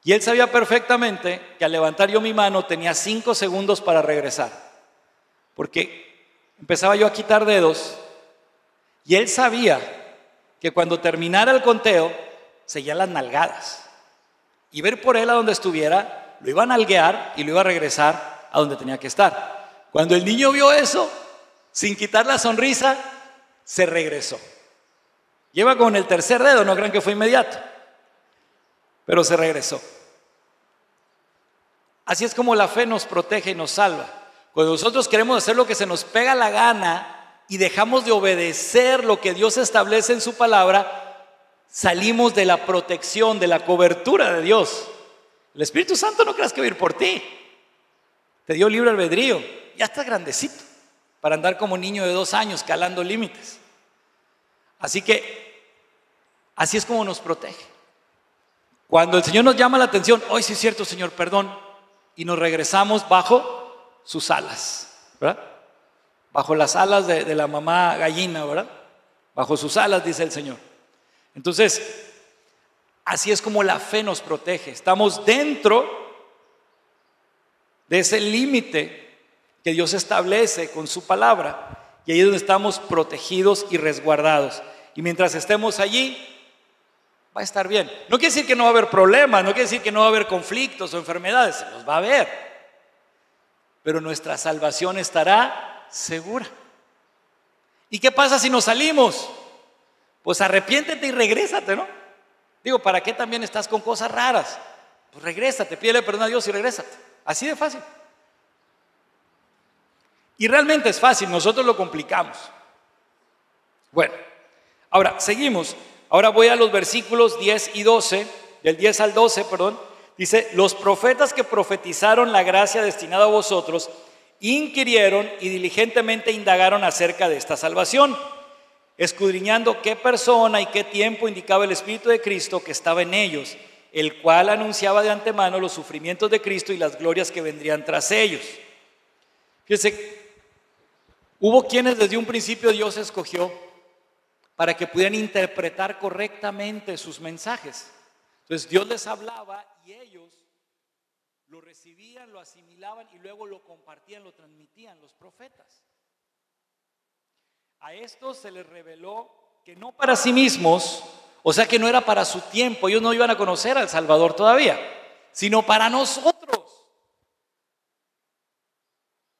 y él sabía perfectamente que al levantar yo mi mano tenía 5 segundos para regresar. Porque empezaba yo a quitar dedos y él sabía que cuando terminara el conteo seguían las nalgadas. Y ver por él a donde estuviera, lo iba a nalguear y lo iba a regresar a donde tenía que estar. Cuando el niño vio eso, sin quitar la sonrisa, se regresó. Lleva con el tercer dedo, no crean que fue inmediato, pero se regresó. Así es como la fe nos protege y nos salva. Cuando nosotros queremos hacer lo que se nos pega la gana y dejamos de obedecer lo que Dios establece en su palabra, salimos de la protección, de la cobertura de Dios. El Espíritu Santo no creas que va a ir por ti. Te dio libre albedrío. Ya estás grandecito para andar como niño de 2 años calando límites. Así que así es como nos protege. Cuando el Señor nos llama la atención, hoy sí es cierto, Señor, perdón, y nos regresamos bajo sus alas, ¿verdad? Bajo las alas de la mamá gallina, ¿verdad? Bajo sus alas, dice el Señor. Entonces, así es como la fe nos protege. Estamos dentro de ese límite que Dios establece con su palabra y ahí es donde estamos protegidos y resguardados. Y mientras estemos allí, va a estar bien. No quiere decir que no va a haber problemas, no quiere decir que no va a haber conflictos o enfermedades, se los va a haber. Pero nuestra salvación estará segura. ¿Y qué pasa si nos salimos? Pues arrepiéntete y regrésate, ¿no? Digo, ¿para qué también estás con cosas raras? Pues regrésate, pídele perdón a Dios y regrésate. Así de fácil. Y realmente es fácil, nosotros lo complicamos. Bueno, ahora seguimos. Ahora voy a los versículos 10 y 12, del 10 al 12, perdón. Dice, los profetas que profetizaron la gracia destinada a vosotros, inquirieron y diligentemente indagaron acerca de esta salvación, escudriñando qué persona y qué tiempo indicaba el Espíritu de Cristo que estaba en ellos, el cual anunciaba de antemano los sufrimientos de Cristo y las glorias que vendrían tras ellos. Fíjense, hubo quienes desde un principio Dios escogió para que pudieran interpretar correctamente sus mensajes. Entonces Dios les hablaba y ellos lo recibían, lo asimilaban y luego lo compartían, lo transmitían los profetas. A estos se les reveló que no para sí mismos, o sea que no era para su tiempo, ellos no iban a conocer al Salvador todavía, sino para nosotros.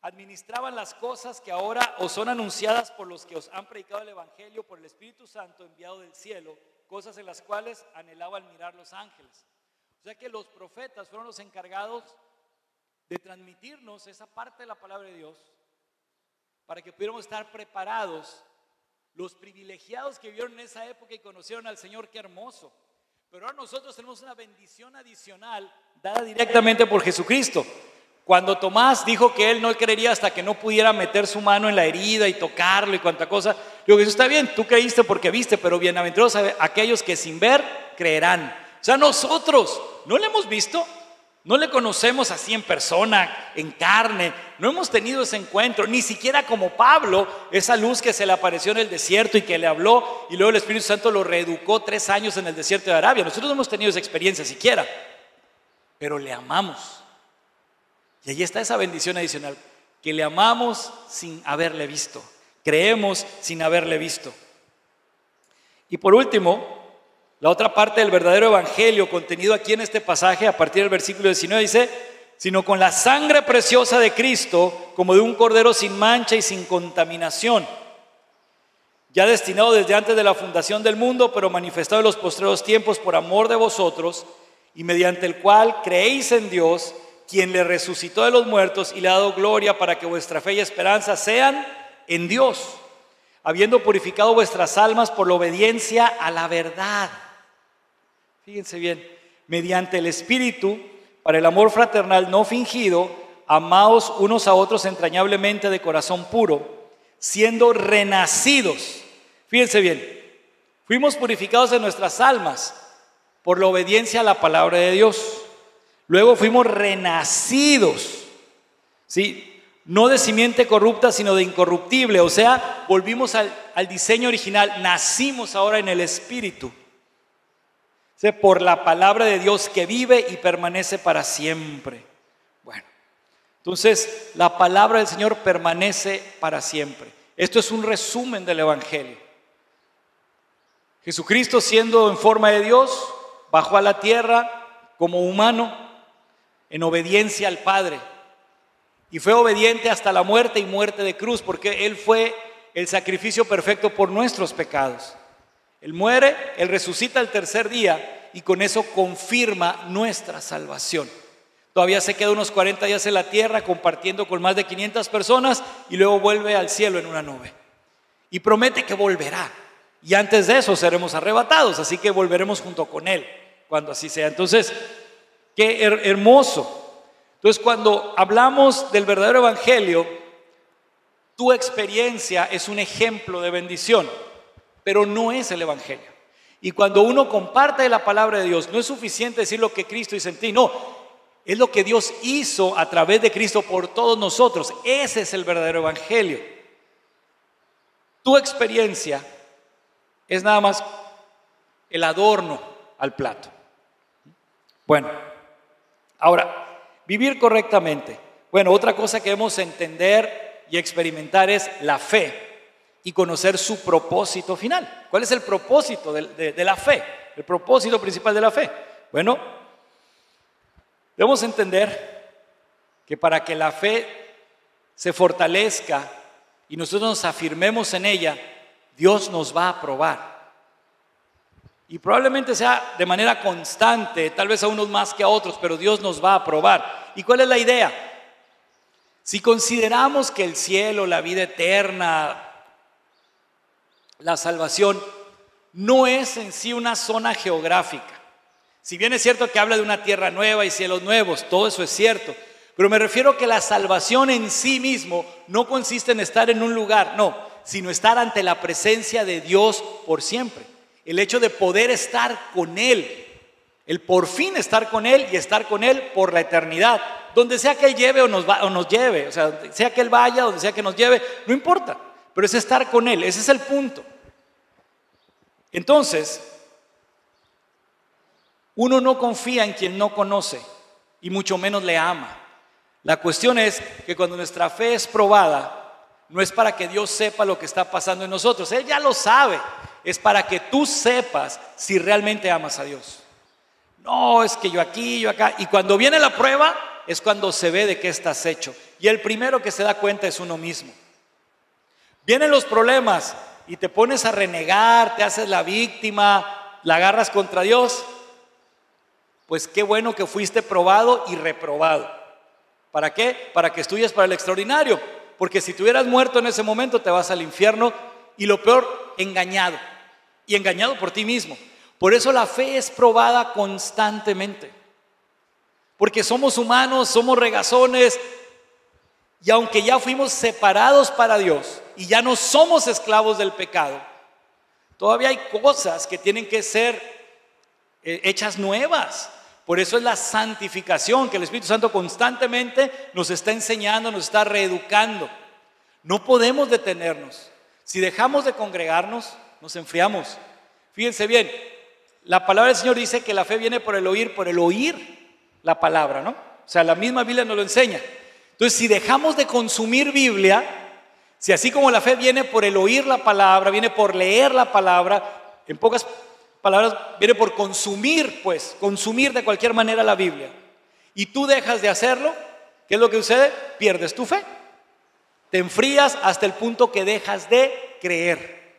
Administraban las cosas que ahora os son anunciadas por los que os han predicado el Evangelio por el Espíritu Santo enviado del cielo, cosas en las cuales anhelaban mirar los ángeles. O sea que los profetas fueron los encargados de transmitirnos esa parte de la palabra de Dios para que pudiéramos estar preparados Los privilegiados que vivieron en esa época y conocieron al Señor, qué hermoso. Pero ahora nosotros tenemos una bendición adicional dada directamente por Jesucristo. Cuando Tomás dijo que él no creería hasta que no pudiera meter su mano en la herida y tocarlo y cuanta cosa, digo, eso está bien, tú creíste porque viste, pero bienaventurados aquellos que sin ver creerán. O sea, nosotros no le hemos visto, no le conocemos así en persona, en carne, no hemos tenido ese encuentro, ni siquiera como Pablo, esa luz que se le apareció en el desierto y que le habló, y luego el Espíritu Santo lo reeducó 3 años en el desierto de Arabia. Nosotros no hemos tenido esa experiencia siquiera, pero le amamos. Y ahí está esa bendición adicional, que le amamos sin haberle visto, creemos sin haberle visto. Y por último, la otra parte del verdadero evangelio contenido aquí en este pasaje, a partir del versículo 19, dice: sino con la sangre preciosa de Cristo, como de un cordero sin mancha y sin contaminación, ya destinado desde antes de la fundación del mundo, pero manifestado en los postreros tiempos por amor de vosotros, y mediante el cual creéis en Dios, quien le resucitó de los muertos y le ha dado gloria, para que vuestra fe y esperanza sean en Dios, habiendo purificado vuestras almas por la obediencia a la verdad. Fíjense bien, mediante el Espíritu, para el amor fraternal no fingido, amaos unos a otros entrañablemente de corazón puro, siendo renacidos. Fíjense bien, fuimos purificados en nuestras almas por la obediencia a la palabra de Dios. Luego fuimos renacidos, ¿sí? No de simiente corrupta, sino de incorruptible. O sea, volvimos al diseño original, nacimos ahora en el Espíritu, ¿sí? Por la palabra de Dios que vive y permanece para siempre. Bueno, entonces la palabra del Señor permanece para siempre. Esto es un resumen del Evangelio. Jesucristo, siendo en forma de Dios, bajó a la tierra como humano en obediencia al Padre, y fue obediente hasta la muerte y muerte de cruz, porque Él fue el sacrificio perfecto por nuestros pecados. Él muere, Él resucita el tercer día, y con eso confirma nuestra salvación. Todavía se queda unos 40 días en la tierra compartiendo con más de 500 personas, y luego vuelve al cielo en una nube y promete que volverá, y antes de eso seremos arrebatados, así que volveremos junto con Él cuando así sea. Entonces, qué hermoso. Entonces, cuando hablamos del verdadero evangelio, tu experiencia es un ejemplo de bendición, pero no es el evangelio. Y cuando uno comparte la palabra de Dios, no es suficiente decir lo que Cristo hizo en ti, no, es lo que Dios hizo a través de Cristo por todos nosotros. Ese es el verdadero evangelio. Tu experiencia es nada más el adorno al plato. Bueno, ahora, vivir correctamente. Bueno, otra cosa que debemos entender y experimentar es la fe y conocer su propósito final. ¿Cuál es el propósito de la fe? El propósito principal de la fe. Bueno, debemos entender que para que la fe se fortalezca y nosotros nos afirmemos en ella, Dios nos va a probar. Y probablemente sea de manera constante, tal vez a unos más que a otros, pero Dios nos va a probar. ¿Y cuál es la idea? Si consideramos que el cielo, la vida eterna, la salvación, no es en sí una zona geográfica. Si bien es cierto que habla de una tierra nueva y cielos nuevos, todo eso es cierto, pero me refiero a que la salvación en sí mismo no consiste en estar en un lugar, no, sino estar ante la presencia de Dios por siempre. El hecho de poder estar con Él, el por fin estar con Él y estar con Él por la eternidad, donde sea que Él lleve o nos lleve, o sea, donde sea que Él vaya, donde sea que nos lleve, no importa, pero es estar con Él, ese es el punto. Entonces, uno no confía en quien no conoce y mucho menos le ama. La cuestión es que cuando nuestra fe es probada, no es para que Dios sepa lo que está pasando en nosotros, Él ya lo sabe. Es para que tú sepas si realmente amas a Dios. No, es que yo aquí, yo acá. Y cuando viene la prueba, es cuando se ve de qué estás hecho. Y el primero que se da cuenta es uno mismo. Vienen los problemas y te pones a renegar, te haces la víctima, la agarras contra Dios. Pues qué bueno que fuiste probado y reprobado. ¿Para qué? Para que estudies para el extraordinario. Porque si te hubieras muerto en ese momento, te vas al infierno y lo peor, engañado. Y engañado por ti mismo. Por eso la fe es probada constantemente. Porque somos humanos, somos regazones. Y aunque ya fuimos separados para Dios y ya no somos esclavos del pecado, todavía hay cosas que tienen que ser hechas nuevas. Por eso es la santificación, que el Espíritu Santo constantemente nos está enseñando, nos está reeducando. No podemos detenernos. Si dejamos de congregarnos, nos enfriamos. Fíjense bien, la palabra del Señor dice que la fe viene por el oír la palabra, ¿no? O sea, la misma Biblia nos lo enseña. Entonces, si dejamos de consumir Biblia, si así como la fe viene por el oír la palabra, viene por leer la palabra, en pocas palabras, viene por consumir, pues, consumir de cualquier manera la Biblia, y tú dejas de hacerlo, ¿qué es lo que sucede? Pierdes tu fe. Te enfrías hasta el punto que dejas de creer.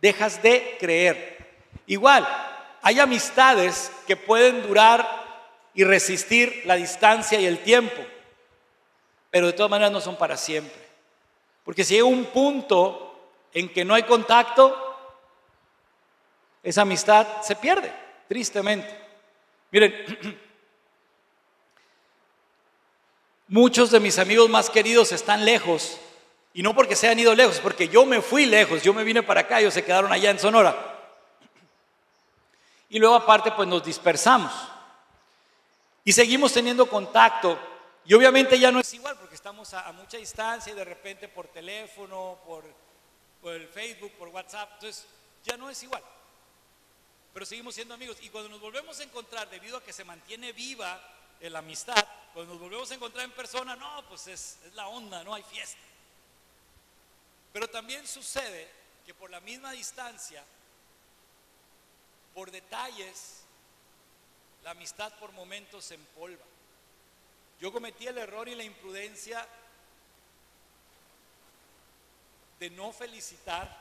Dejas de creer. Igual, hay amistades que pueden durar y resistir la distancia y el tiempo, pero de todas maneras no son para siempre. Porque si llega un punto en que no hay contacto, esa amistad se pierde, tristemente. Miren, muchos de mis amigos más queridos están lejos, y no porque se han ido lejos, porque yo me fui lejos, yo me vine para acá, ellos se quedaron allá en Sonora. Y luego aparte pues nos dispersamos y seguimos teniendo contacto, y obviamente ya no es igual porque estamos a mucha distancia y de repente por teléfono, por el Facebook, por WhatsApp, entonces ya no es igual, pero seguimos siendo amigos. Y cuando nos volvemos a encontrar, debido a que se mantiene viva la amistad, cuando nos volvemos a encontrar en persona, no, pues es la onda, no hay fiesta. Pero también sucede que por la misma distancia, por detalles, la amistad por momentos se empolva. Yo cometí el error y la imprudencia de no felicitar,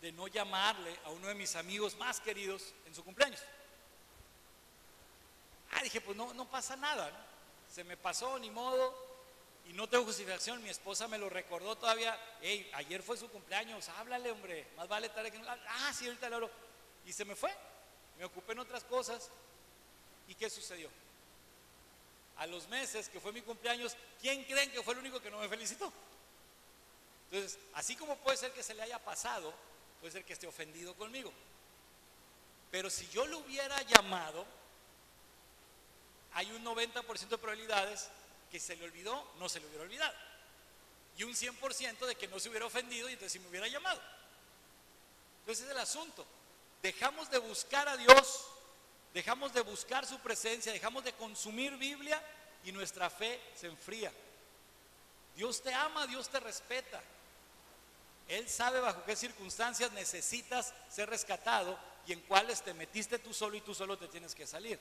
de no llamarle a uno de mis amigos más queridos en su cumpleaños. Dije, pues no pasa nada, ¿no? Se me pasó, ni modo. Y no tengo justificación, mi esposa me lo recordó todavía. Hey, ayer fue su cumpleaños, háblale, hombre, más vale tarde que no. Sí, ahorita le hablo. Y se me fue, me ocupé en otras cosas. ¿Y qué sucedió? A los meses que fue mi cumpleaños, ¿quién creen que fue el único que no me felicitó? Entonces, así como puede ser que se le haya pasado, puede ser que esté ofendido conmigo. Pero si yo lo hubiera llamado, hay un 90% de probabilidades que se le olvidó, no se le hubiera olvidado, y un 100% de que no se hubiera ofendido y entonces sí me hubiera llamado. Entonces es el asunto. Dejamos de buscar a Dios, dejamos de buscar su presencia, dejamos de consumir Biblia y nuestra fe se enfría. Dios te ama, Dios te respeta. Él sabe bajo qué circunstancias necesitas ser rescatado y en cuáles te metiste tú solo y tú solo te tienes que salir.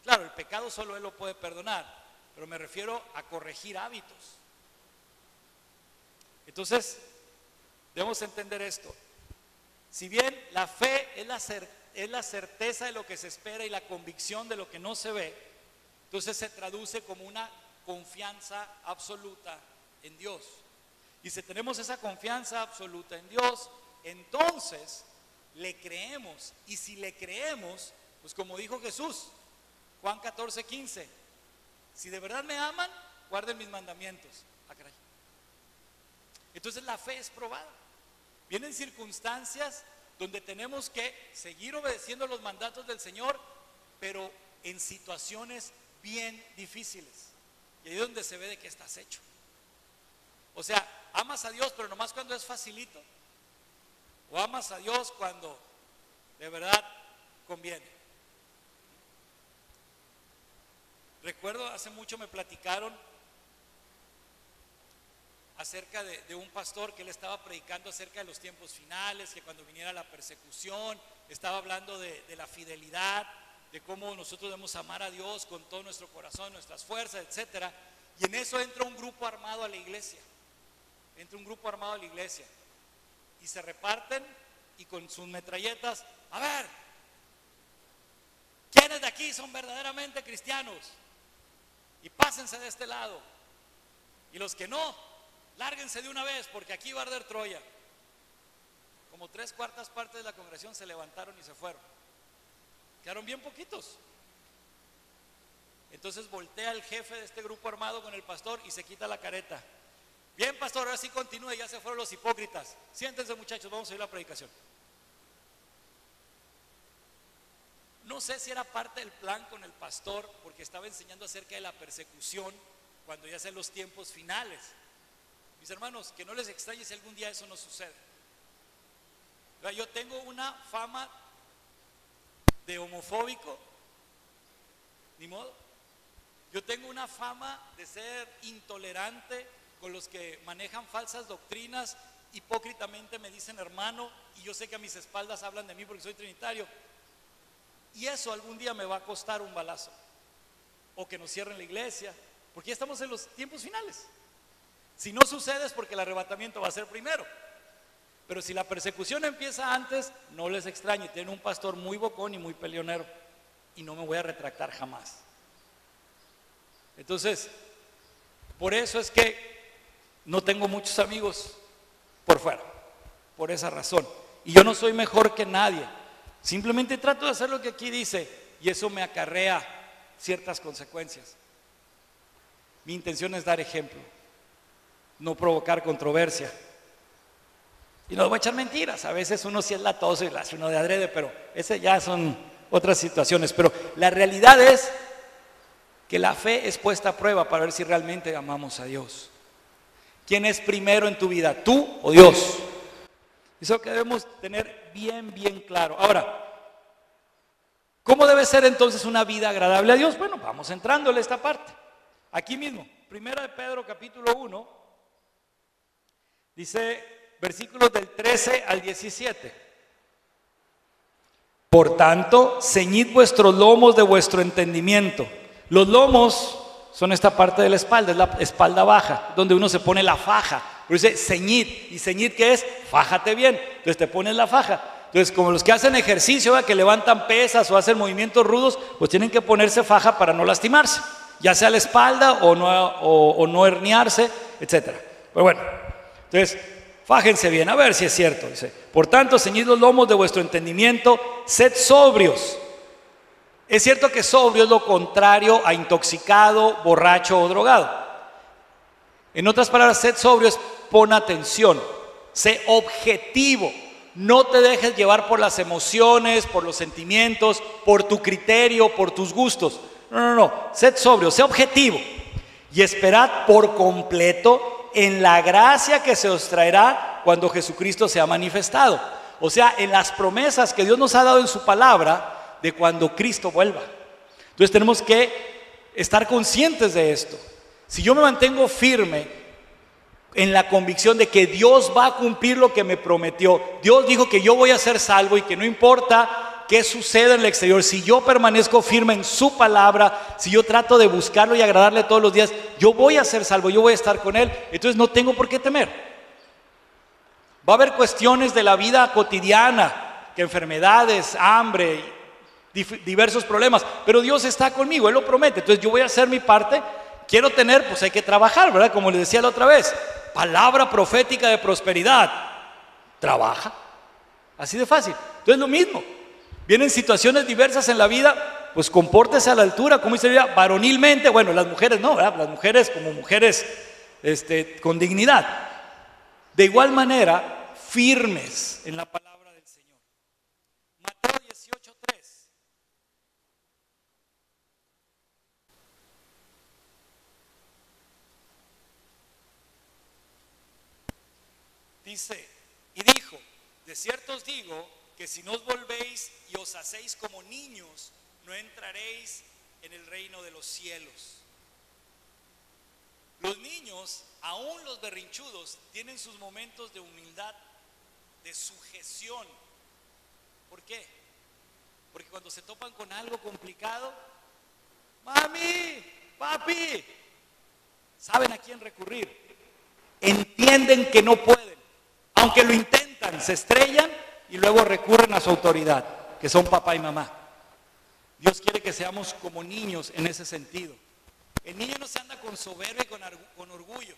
Claro, el pecado solo Él lo puede perdonar, pero me refiero a corregir hábitos. Entonces, debemos entender esto. Si bien la fe es la certeza de lo que se espera y la convicción de lo que no se ve, entonces se traduce como una confianza absoluta en Dios. Y si tenemos esa confianza absoluta en Dios, entonces le creemos. Y si le creemos, pues como dijo Jesús, Juan 14:15, si de verdad me aman, guarden mis mandamientos. Caray. Entonces la fe es probada. Vienen circunstancias donde tenemos que seguir obedeciendo los mandatos del Señor, pero en situaciones bien difíciles. Y ahí es donde se ve de qué estás hecho. O sea, amas a Dios, pero nomás cuando es facilito. O amas a Dios cuando de verdad conviene. Recuerdo hace mucho me platicaron acerca de un pastor que él estaba predicando acerca de los tiempos finales, que cuando viniera la persecución, estaba hablando de la fidelidad, de cómo nosotros debemos amar a Dios con todo nuestro corazón, nuestras fuerzas, etc. Y en eso entra un grupo armado a la iglesia. Entra un grupo armado a la iglesia y se reparten y con sus metralletas, a ver, ¿quiénes de aquí son verdaderamente cristianos? Y pásense de este lado. Y los que no, lárguense de una vez porque aquí va a arder Troya. como 3/4 partes de la congregación se levantaron y se fueron. Quedaron bien poquitos. Entonces voltea el jefe de este grupo armado con el pastor y se quita la careta. Bien, pastor, ahora sí continúe, ya se fueron los hipócritas. Siéntense, muchachos, vamos a oír la predicación. No sé si era parte del plan con el pastor, porque estaba enseñando acerca de la persecución cuando ya sean los tiempos finales. Mis hermanos, que no les extrañe si algún día eso no sucede. Yo tengo una fama de homofóbico, ni modo. Yo tengo una fama de ser intolerante con los que manejan falsas doctrinas, hipócritamente me dicen hermano, y yo sé que a mis espaldas hablan de mí porque soy trinitario. Y eso algún día me va a costar un balazo, o que nos cierren la iglesia, porque ya estamos en los tiempos finales. Si no sucede es porque el arrebatamiento va a ser primero. Pero si la persecución empieza antes, no les extrañe, tienen un pastor muy bocón y muy peleonero, y no me voy a retractar jamás. Entonces, por eso es que no tengo muchos amigos por fuera, por esa razón. Y yo no soy mejor que nadie, simplemente trato de hacer lo que aquí dice, y eso me acarrea ciertas consecuencias. Mi intención es dar ejemplo, no provocar controversia. Y no voy a echar mentiras, a veces uno sí es latoso y lo hace uno de adrede, pero esas ya son otras situaciones. Pero la realidad es que la fe es puesta a prueba para ver si realmente amamos a Dios. ¿Quién es primero en tu vida, tú o Dios? Eso que debemos tener bien claro. Ahora, ¿cómo debe ser entonces una vida agradable a Dios? Bueno, vamos entrándole a esta parte. Aquí mismo, 1 de Pedro capítulo 1, dice versículos del 13 al 17. Por tanto, ceñid vuestros lomos de vuestro entendimiento. Los lomos son esta parte de la espalda, es la espalda baja, donde uno se pone la faja. Pero dice ceñid, y ceñid ¿qué es? Fájate bien, entonces te pones la faja. Entonces, como los que hacen ejercicio, ¿verdad?, que levantan pesas o hacen movimientos rudos, pues tienen que ponerse faja para no lastimarse, ya sea la espalda o no herniarse, etc. Pero bueno, entonces fájense bien, a ver si es cierto. Dice, por tanto, ceñid los lomos de vuestro entendimiento, sed sobrios. Es cierto que sobrio es lo contrario a intoxicado, borracho o drogado. En otras palabras, sed sobrio es pon atención, sé objetivo. No te dejes llevar por las emociones, por los sentimientos, por tu criterio, por tus gustos. No, sed sobrio, sé objetivo. Y esperad por completo en la gracia que se os traerá cuando Jesucristo sea manifestado. O sea, en las promesas que Dios nos ha dado en su palabra de cuando Cristo vuelva. Entonces tenemos que estar conscientes de esto. Si yo me mantengo firme en la convicción de que Dios va a cumplir lo que me prometió, Dios dijo que yo voy a ser salvo y que no importa qué suceda en el exterior, si yo permanezco firme en su palabra, si yo trato de buscarlo y agradarle todos los días, yo voy a ser salvo, yo voy a estar con Él, entonces no tengo por qué temer. Va a haber cuestiones de la vida cotidiana, que enfermedades, hambre, diversos problemas, pero Dios está conmigo, Él lo promete, entonces yo voy a hacer mi parte. Quiero tener, pues hay que trabajar, ¿verdad? Como les decía la otra vez, palabra profética de prosperidad, trabaja, así de fácil. Entonces lo mismo, vienen situaciones diversas en la vida, pues compórtese a la altura, como dice la Biblia, varonilmente. Bueno, las mujeres no, ¿verdad? Las mujeres como mujeres con dignidad. De igual manera, firmes en la palabra del Señor. Mateo 18:3. Dice, y dijo, de cierto os digo que si no os volvéis y os hacéis como niños, no entraréis en el reino de los cielos. Los niños, aún los berrinchudos, tienen sus momentos de humildad, de sujeción. ¿Por qué? Porque cuando se topan con algo complicado, mami, papi, saben a quién recurrir. Entienden que no pueden. Aunque lo intentan, se estrellan y luego recurren a su autoridad, que son papá y mamá. Dios quiere que seamos como niños en ese sentido. El niño no se anda con soberbia y con orgullo.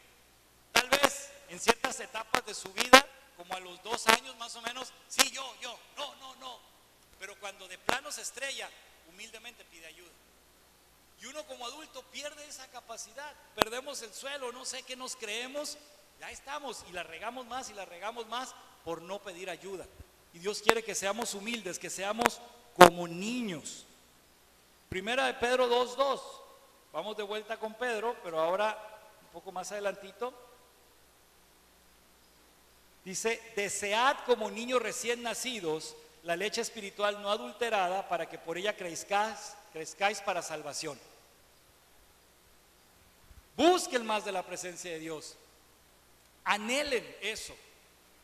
Tal vez en ciertas etapas de su vida como a los 2 años más o menos, sí, yo, no. Pero cuando de plano se estrella, humildemente pide ayuda. Y uno como adulto pierde esa capacidad, perdemos el suelo, no sé qué nos creemos, ya estamos y la regamos más por no pedir ayuda. Y Dios quiere que seamos humildes, que seamos como niños. Primera de Pedro 2:2, vamos de vuelta con Pedro, pero ahora un poco más adelantito. Dice, desead como niños recién nacidos la leche espiritual no adulterada para que por ella crezcáis para salvación. Busquen más de la presencia de Dios, anhelen eso,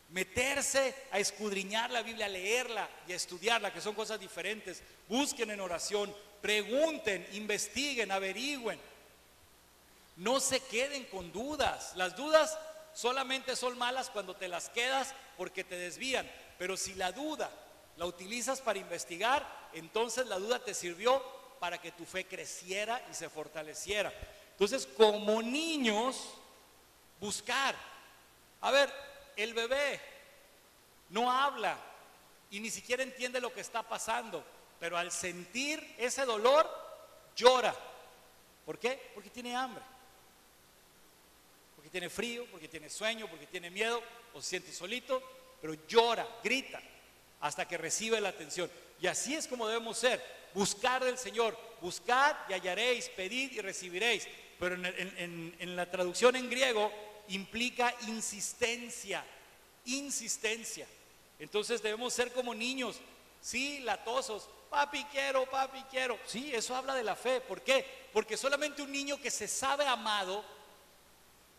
meterse a escudriñar la Biblia, a leerla y a estudiarla, que son cosas diferentes. Busquen en oración, pregunten, investiguen, averigüen. No se queden con dudas. Las dudas solamente son malas cuando te las quedas porque te desvían, pero si la duda la utilizas para investigar, entonces la duda te sirvió para que tu fe creciera y se fortaleciera. Entonces, como niños, buscar. A ver, el bebé no habla y ni siquiera entiende lo que está pasando, pero al sentir ese dolor, llora. ¿Por qué? Porque tiene hambre, porque tiene frío, porque tiene sueño, porque tiene miedo, o se siente solito, pero llora, grita, hasta que recibe la atención. Y así es como debemos ser, buscar del Señor, buscad y hallaréis, pedid y recibiréis. Pero en la traducción en griego implica insistencia. Entonces debemos ser como niños, sí, latosos, papi quiero. Sí, eso habla de la fe. ¿Por qué? Porque solamente un niño que se sabe amado,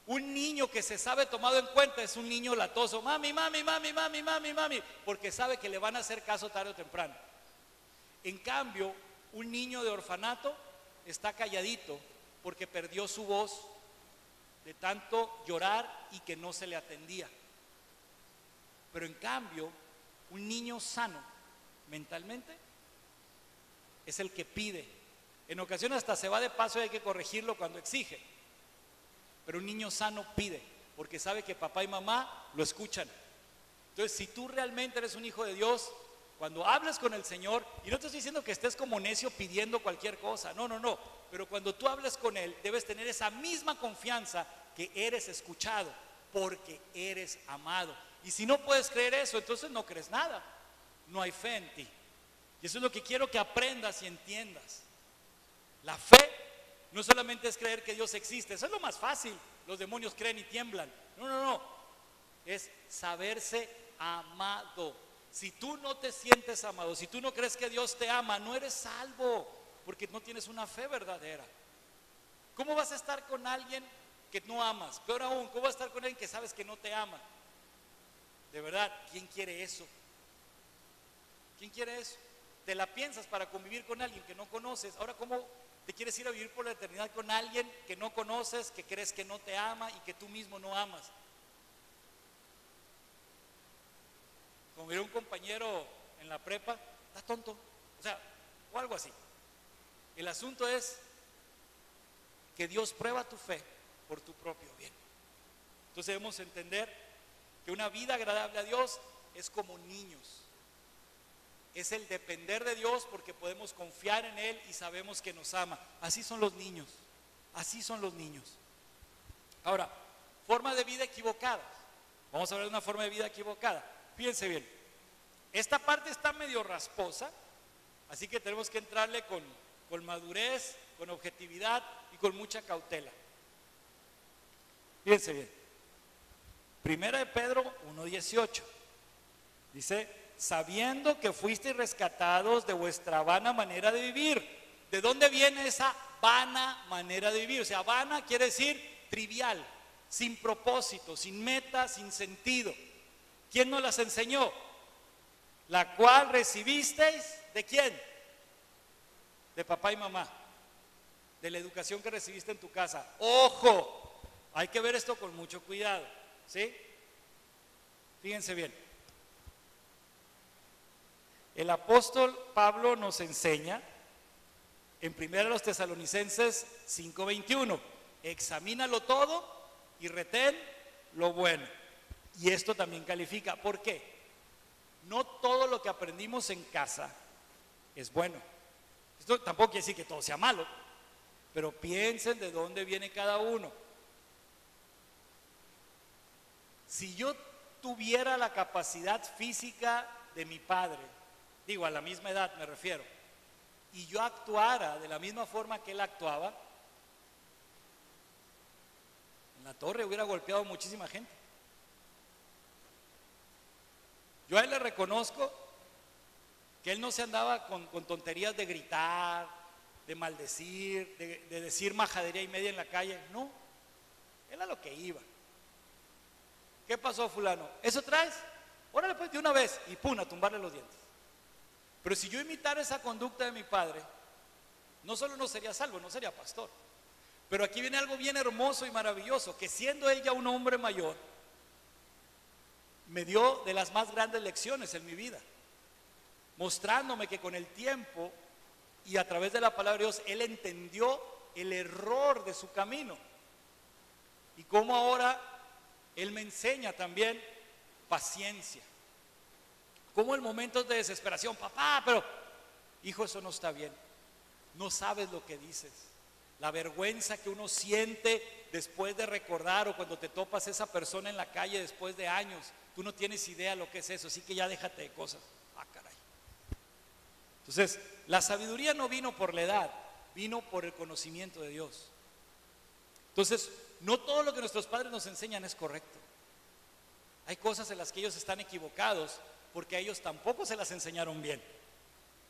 un niño que se sabe tomado en cuenta, es un niño latoso, mami, porque sabe que le van a hacer caso tarde o temprano. En cambio, un niño de orfanato está calladito porque perdió su voz de tanto llorar y que no se le atendía. Pero en cambio, un niño sano mentalmente es el que pide. En ocasiones hasta se va de paso y hay que corregirlo cuando exige. Pero un niño sano pide porque sabe que papá y mamá lo escuchan. Entonces, si tú realmente eres un hijo de Dios, cuando hables con el Señor, y no te estoy diciendo que estés como necio pidiendo cualquier cosa, no, pero cuando tú hables con Él, debes tener esa misma confianza que eres escuchado, porque eres amado. Y si no puedes creer eso, entonces no crees nada, no hay fe en ti. Y eso es lo que quiero que aprendas y entiendas. La fe no solamente es creer que Dios existe, eso es lo más fácil, los demonios creen y tiemblan. No, es saberse amado. Si tú no te sientes amado, si tú no crees que Dios te ama, no eres salvo, porque no tienes una fe verdadera. ¿Cómo vas a estar con alguien que no amas? Peor aún, ¿cómo vas a estar con alguien que sabes que no te ama? De verdad, ¿quién quiere eso? ¿Quién quiere eso? Te la piensas para convivir con alguien que no conoces. Ahora, ¿cómo te quieres ir a vivir por la eternidad con alguien que no conoces, que crees que no te ama y que tú mismo no amas? Como era un compañero en la prepa, está tonto, o sea, o algo así. El asunto es que Dios prueba tu fe por tu propio bien. Entonces debemos entender que una vida agradable a Dios es como niños. Es el depender de Dios porque podemos confiar en Él y sabemos que nos ama. Así son los niños, así son los niños. Ahora, forma de vida equivocada. Vamos a hablar de una forma de vida equivocada. Fíjense bien, esta parte está medio rasposa, así que tenemos que entrarle con madurez, con objetividad y con mucha cautela. Fíjense bien, Primera de Pedro 1:18 dice, sabiendo que fuisteis rescatados de vuestra vana manera de vivir. ¿De dónde viene esa vana manera de vivir? O sea, vana quiere decir trivial, sin propósito, sin meta, sin sentido. ¿Quién nos las enseñó? La cual recibisteis, ¿de quién? De papá y mamá, de la educación que recibiste en tu casa. ¡Ojo! Hay que ver esto con mucho cuidado, ¿sí? Fíjense bien. El apóstol Pablo nos enseña en 1 Tesalonicenses 5:21, examínalo todo y retén lo bueno. Y esto también califica. ¿Por qué? No todo lo que aprendimos en casa es bueno. Esto tampoco quiere decir que todo sea malo, pero piensen de dónde viene cada uno. Si yo tuviera la capacidad física de mi padre, digo, a la misma edad me refiero, y yo actuara de la misma forma que él actuaba, en la torre hubiera golpeado a muchísima gente. Yo a él le reconozco que él no se andaba con tonterías de gritar, de maldecir, de decir majadería y media en la calle. No, él a lo que iba. ¿Qué pasó, fulano? ¿Eso traes? Órale pues de una vez y pum, a tumbarle los dientes. Pero si yo imitara esa conducta de mi padre, no solo no sería salvo, no sería pastor. Pero aquí viene algo bien hermoso y maravilloso, que siendo él ya un hombre mayor, me dio de las más grandes lecciones en mi vida, mostrándome que con el tiempo y a través de la palabra de Dios, él entendió el error de su camino. Y cómo ahora él me enseña también paciencia. Como en momentos de desesperación, papá, pero hijo, eso no está bien. No sabes lo que dices. La vergüenza que uno siente después de recordar, o cuando te topas esa persona en la calle después de años, tú no tienes idea lo que es eso, así que ya déjate de cosas. Ah, caray. Entonces, la sabiduría no vino por la edad, vino por el conocimiento de Dios. Entonces, no todo lo que nuestros padres nos enseñan es correcto. Hay cosas en las que ellos están equivocados porque a ellos tampoco se las enseñaron bien.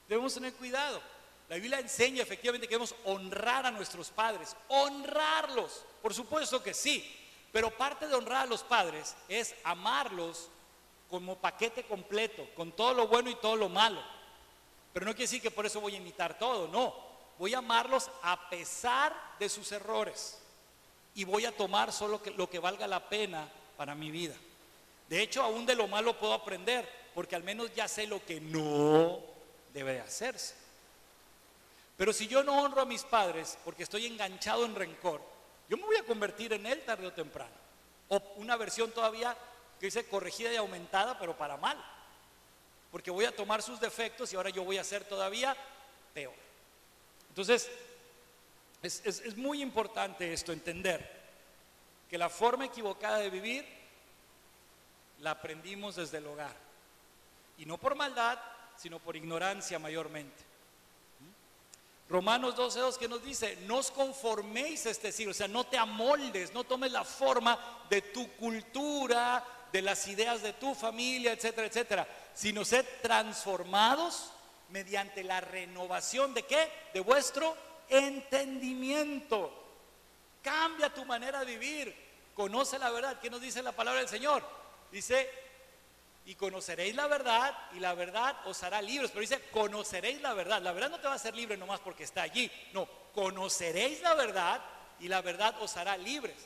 Debemos tener cuidado. La Biblia enseña efectivamente que debemos honrar a nuestros padres, honrarlos, por supuesto que sí, pero parte de honrar a los padres es amarlos como paquete completo, con todo lo bueno y todo lo malo. Pero no quiere decir que por eso voy a imitar todo, no, voy a amarlos a pesar de sus errores y voy a tomar solo lo que valga la pena para mi vida. De hecho, aún de lo malo puedo aprender, porque al menos ya sé lo que no debe hacerse. Pero si yo no honro a mis padres porque estoy enganchado en rencor, yo me voy a convertir en él tarde o temprano. O una versión todavía que dice corregida y aumentada, pero para mal. Porque voy a tomar sus defectos y ahora yo voy a ser todavía peor. Entonces, es muy importante esto, entender que la forma equivocada de vivir la aprendimos desde el hogar. Y no por maldad, sino por ignorancia mayormente. Romanos 12:2 que nos dice, no os conforméis a este siglo, o sea, no te amoldes, no tomes la forma de tu cultura, de las ideas de tu familia, etcétera, etcétera, sino sed transformados mediante la renovación ¿de qué? De vuestro entendimiento. Cambia tu manera de vivir, conoce la verdad. ¿Qué nos dice la palabra del Señor? Dice, y conoceréis la verdad, y la verdad os hará libres. Pero dice, conoceréis la verdad. La verdad no te va a hacer libre nomás porque está allí. No, conoceréis la verdad, y la verdad os hará libres.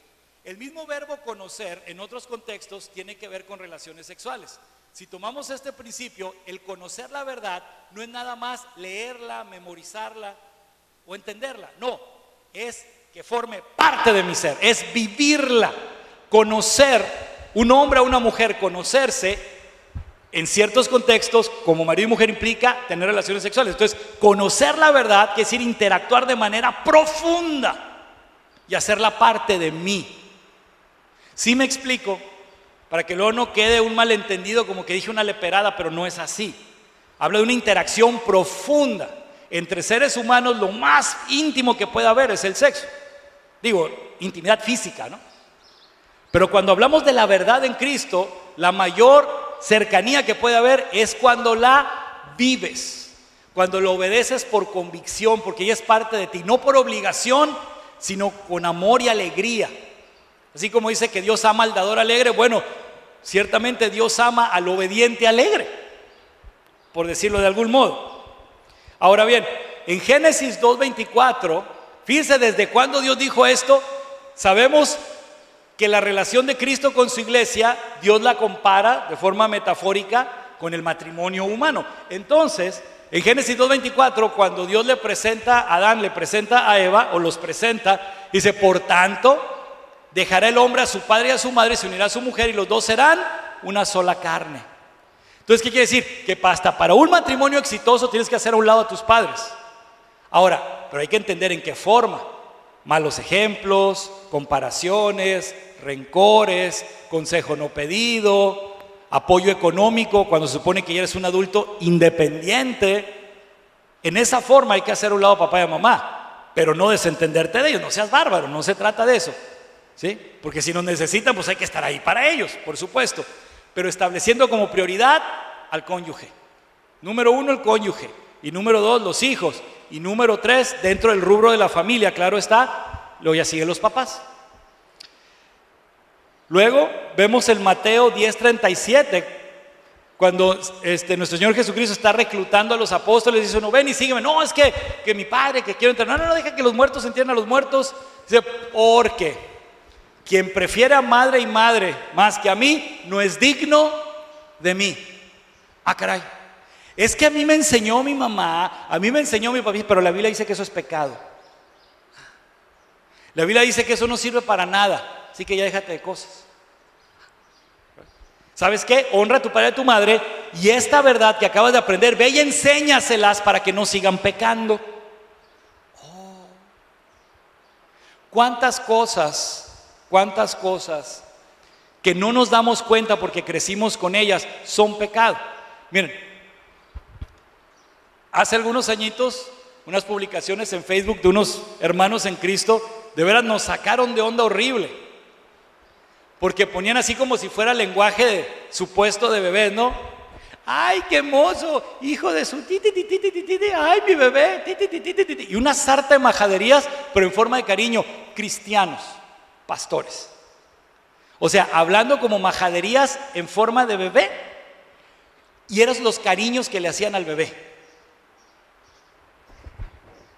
El mismo verbo conocer, en otros contextos, tiene que ver con relaciones sexuales. Si tomamos este principio, el conocer la verdad no es nada más leerla, memorizarla o entenderla. No, es que forme parte de mi ser, es vivirla. Conocer, un hombre o una mujer, conocerse en ciertos contextos, como marido y mujer, implica tener relaciones sexuales. Entonces, conocer la verdad quiere decir interactuar de manera profunda y hacerla parte de mí. ¿Sí me explico? Para que luego no quede un malentendido como que dije una leperada, pero no es así. Habla de una interacción profunda entre seres humanos. Lo más íntimo que puede haber es el sexo. Digo, intimidad física, ¿no? Pero cuando hablamos de la verdad en Cristo, la mayor cercanía que puede haber es cuando la vives, cuando lo obedeces por convicción, porque ella es parte de ti, no por obligación, sino con amor y alegría. Así como dice que Dios ama al dador alegre, bueno, ciertamente Dios ama al obediente alegre, por decirlo de algún modo. Ahora bien, en Génesis 2:24, fíjense desde cuándo Dios dijo esto. Sabemos que la relación de Cristo con su iglesia, Dios la compara de forma metafórica con el matrimonio humano. Entonces, en Génesis 2:24, cuando Dios le presenta a Adán, le presenta a Eva, o los presenta, dice, por tanto, dejará el hombre a su padre y a su madre, se unirá a su mujer y los dos serán una sola carne. Entonces, ¿qué quiere decir? Que hasta para un matrimonio exitoso tienes que hacer a un lado a tus padres. Ahora, pero hay que entender en qué forma. Malos ejemplos, comparaciones, rencores, consejo no pedido, apoyo económico cuando se supone que ya eres un adulto independiente. En esa forma hay que hacer a un lado a papá y a mamá, pero no desentenderte de ellos, no seas bárbaro, no se trata de eso, ¿sí? Porque si nos necesitan, pues hay que estar ahí para ellos, por supuesto, pero estableciendo como prioridad al cónyuge. Número 1, el cónyuge, y número 2, los hijos, y número 3, dentro del rubro de la familia, claro está, luego ya siguen los papás. Luego vemos el Mateo 10:37, cuando nuestro Señor Jesucristo está reclutando a los apóstoles, dice uno, ven y sígueme. No, es que mi padre que quiero entrar. No, deja que los muertos entierren a los muertos. Dice, porque quien prefiere a madre y madre más que a mí, no es digno de mí. Ah, caray. Es que a mí me enseñó mi mamá, a mí me enseñó mi papá, pero la Biblia dice que eso es pecado. La Biblia dice que eso no sirve para nada, así que ya déjate de cosas. ¿Sabes qué? Honra a tu padre y a tu madre, y esta verdad que acabas de aprender, ve y enséñaselas para que no sigan pecando. Oh. ¿Cuántas cosas que no nos damos cuenta porque crecimos con ellas son pecado? Miren, hace algunos añitos, unas publicaciones en Facebook de unos hermanos en Cristo, de veras nos sacaron de onda horrible, porque ponían así como si fuera lenguaje supuesto de bebés, ¿no? ¡Ay, qué hermoso! Hijo de su ¡ay, mi bebé! Y una sarta de majaderías, pero en forma de cariño, cristianos, pastores. O sea, hablando como majaderías en forma de bebé, y eran los cariños que le hacían al bebé.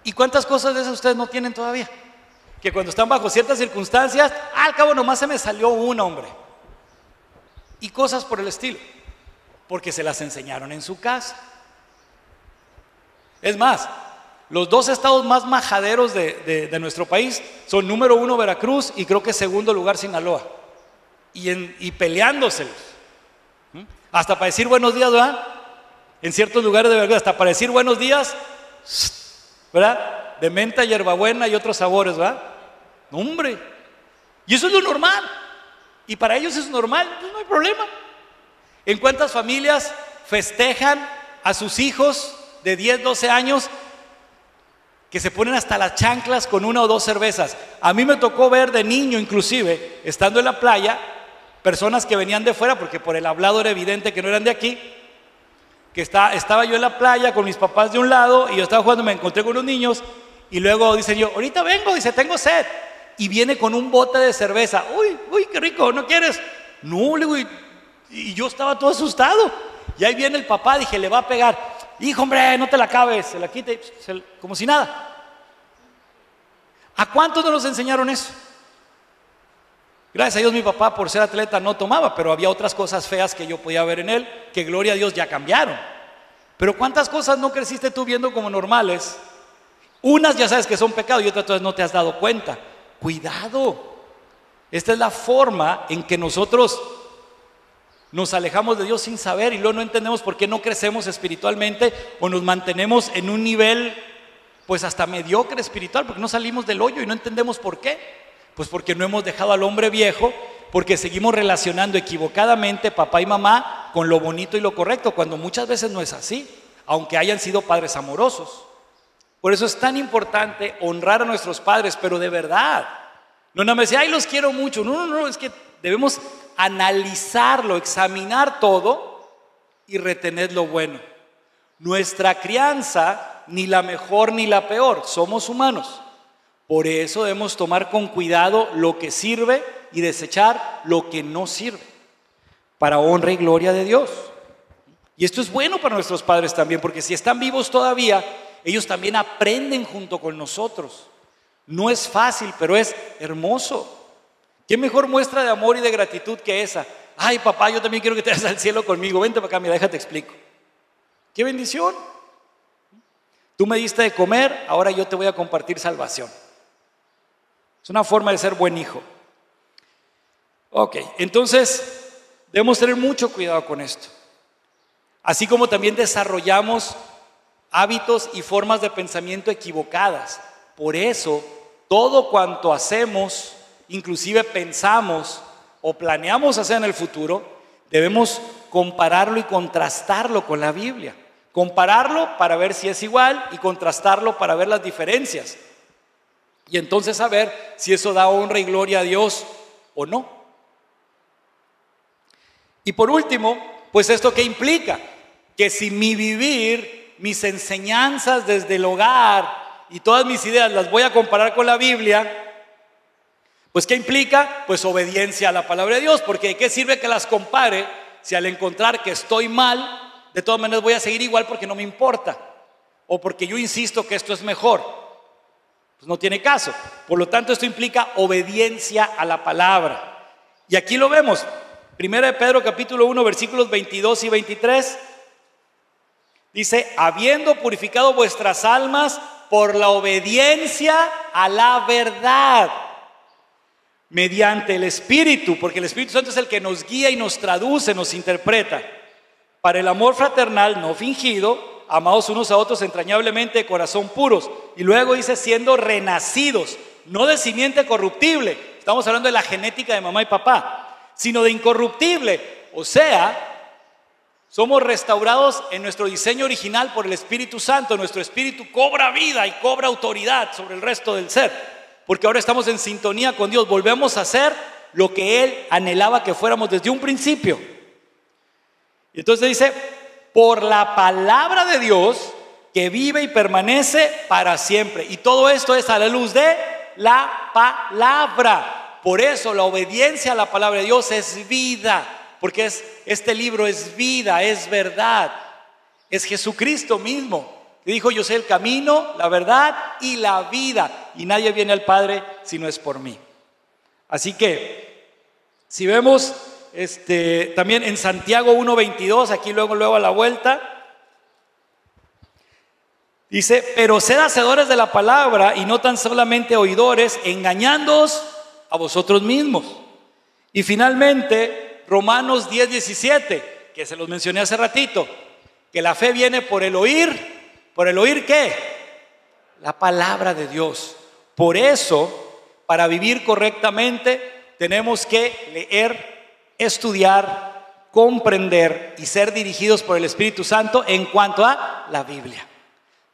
¿Y cuántas cosas de esas ustedes no tienen todavía? Que cuando están bajo ciertas circunstancias, al cabo nomás se me salió un hombre. Y cosas por el estilo, porque se las enseñaron en su casa. Es más, los dos estados más majaderos de nuestro país son número 1 Veracruz y creo que segundo lugar Sinaloa. Y peleándoselos. Hasta para decir buenos días, ¿verdad? En ciertos lugares de Veracruz, hasta para decir buenos días, ¿verdad? De menta, hierbabuena y otros sabores, ¿verdad? No, hombre. Y eso es lo normal. Y para ellos es normal, pues no hay problema. ¿En cuántas familias festejan a sus hijos de 10, 12 años que se ponen hasta las chanclas con 1 o 2 cervezas? A mí me tocó ver de niño, inclusive, estando en la playa, personas que venían de fuera, porque por el hablado era evidente que no eran de aquí, que estaba yo en la playa con mis papás de un lado y yo estaba jugando, me encontré con unos niños y luego dicen yo, ahorita vengo, dice, tengo sed, y viene con un bote de cerveza. Uy, qué rico, ¿no quieres? No, le digo, y yo estaba todo asustado, y ahí viene el papá, dije, le va a pegar. Hijo, hombre, no te la acabes, se la quita como si nada. ¿A cuántos no nos enseñaron eso? Gracias a Dios mi papá, por ser atleta, no tomaba, pero había otras cosas feas que yo podía ver en él, que gloria a Dios ya cambiaron. Pero ¿cuántas cosas no creciste tú viendo como normales? Unas ya sabes que son pecado y otras todavía no te has dado cuenta. Cuidado. Esta es la forma en que nosotros nos alejamos de Dios sin saber y luego no entendemos por qué no crecemos espiritualmente o nos mantenemos en un nivel pues hasta mediocre espiritual, porque no salimos del hoyo y no entendemos por qué. Pues porque no hemos dejado al hombre viejo, porque seguimos relacionando equivocadamente papá y mamá con lo bonito y lo correcto, cuando muchas veces no es así, aunque hayan sido padres amorosos. Por eso es tan importante honrar a nuestros padres, pero de verdad. No nada más decir, ay, los quiero mucho. No, es que debemos analizarlo, examinar todo y retener lo bueno. Nuestra crianza, ni la mejor ni la peor, somos humanos. Por eso debemos tomar con cuidado lo que sirve y desechar lo que no sirve, para honra y gloria de Dios. Y esto es bueno para nuestros padres también, porque si están vivos todavía, ellos también aprenden junto con nosotros. No es fácil, pero es hermoso. ¿Qué mejor muestra de amor y de gratitud que esa? Ay, papá, yo también quiero que te vayas al cielo conmigo. Vente para acá, mira, déjate explico. ¡Qué bendición! Tú me diste de comer, ahora yo te voy a compartir salvación. Es una forma de ser buen hijo. Ok, entonces debemos tener mucho cuidado con esto. Así como también desarrollamos hábitos y formas de pensamiento equivocadas. Por eso, todo cuanto hacemos, inclusive pensamos o planeamos hacer en el futuro, debemos compararlo y contrastarlo con la Biblia. Compararlo para ver si es igual y contrastarlo para ver las diferencias. Y entonces saber si eso da honra y gloria a Dios o no. Y por último, pues esto ¿qué implica? Que si mi vivir, mis enseñanzas desde el hogar y todas mis ideas las voy a comparar con la Biblia, pues ¿qué implica? Pues obediencia a la palabra de Dios, porque ¿de qué sirve que las compare si al encontrar que estoy mal, de todas maneras voy a seguir igual porque no me importa? O porque yo insisto que esto es mejor. Pues no tiene caso. Por lo tanto, esto implica obediencia a la palabra. Y aquí lo vemos. 1 de Pedro capítulo 1, versículos 22 y 23. Dice, habiendo purificado vuestras almas por la obediencia a la verdad, mediante el Espíritu, porque el Espíritu Santo es el que nos guía y nos traduce, nos interpreta, para el amor fraternal no fingido, amados unos a otros entrañablemente de corazón puros. Y luego dice, siendo renacidos, no de simiente corruptible, estamos hablando de la genética de mamá y papá, sino de incorruptible, o sea, somos restaurados en nuestro diseño original por el Espíritu Santo. Nuestro espíritu cobra vida y cobra autoridad sobre el resto del ser, porque ahora estamos en sintonía con Dios. Volvemos a ser lo que Él anhelaba que fuéramos desde un principio. Y entonces dice, por la palabra de Dios que vive y permanece para siempre. Y todo esto es a la luz de la palabra. Por eso la obediencia a la palabra de Dios es vida. Porque este libro es vida, es verdad. Es Jesucristo mismo que dijo, yo soy el camino, la verdad y la vida. Y nadie viene al Padre si no es por mí. Así que, si vemos también en Santiago 1:22, aquí luego a la vuelta, dice, pero sed hacedores de la palabra y no tan solamente oidores, engañándoos a vosotros mismos. Y finalmente, Romanos 10:17, que se los mencioné hace ratito, que la fe viene por el oír. ¿Por el oír qué? La palabra de Dios. Por eso, para vivir correctamente, tenemos que leer, estudiar, comprender y ser dirigidos por el Espíritu Santo en cuanto a la Biblia.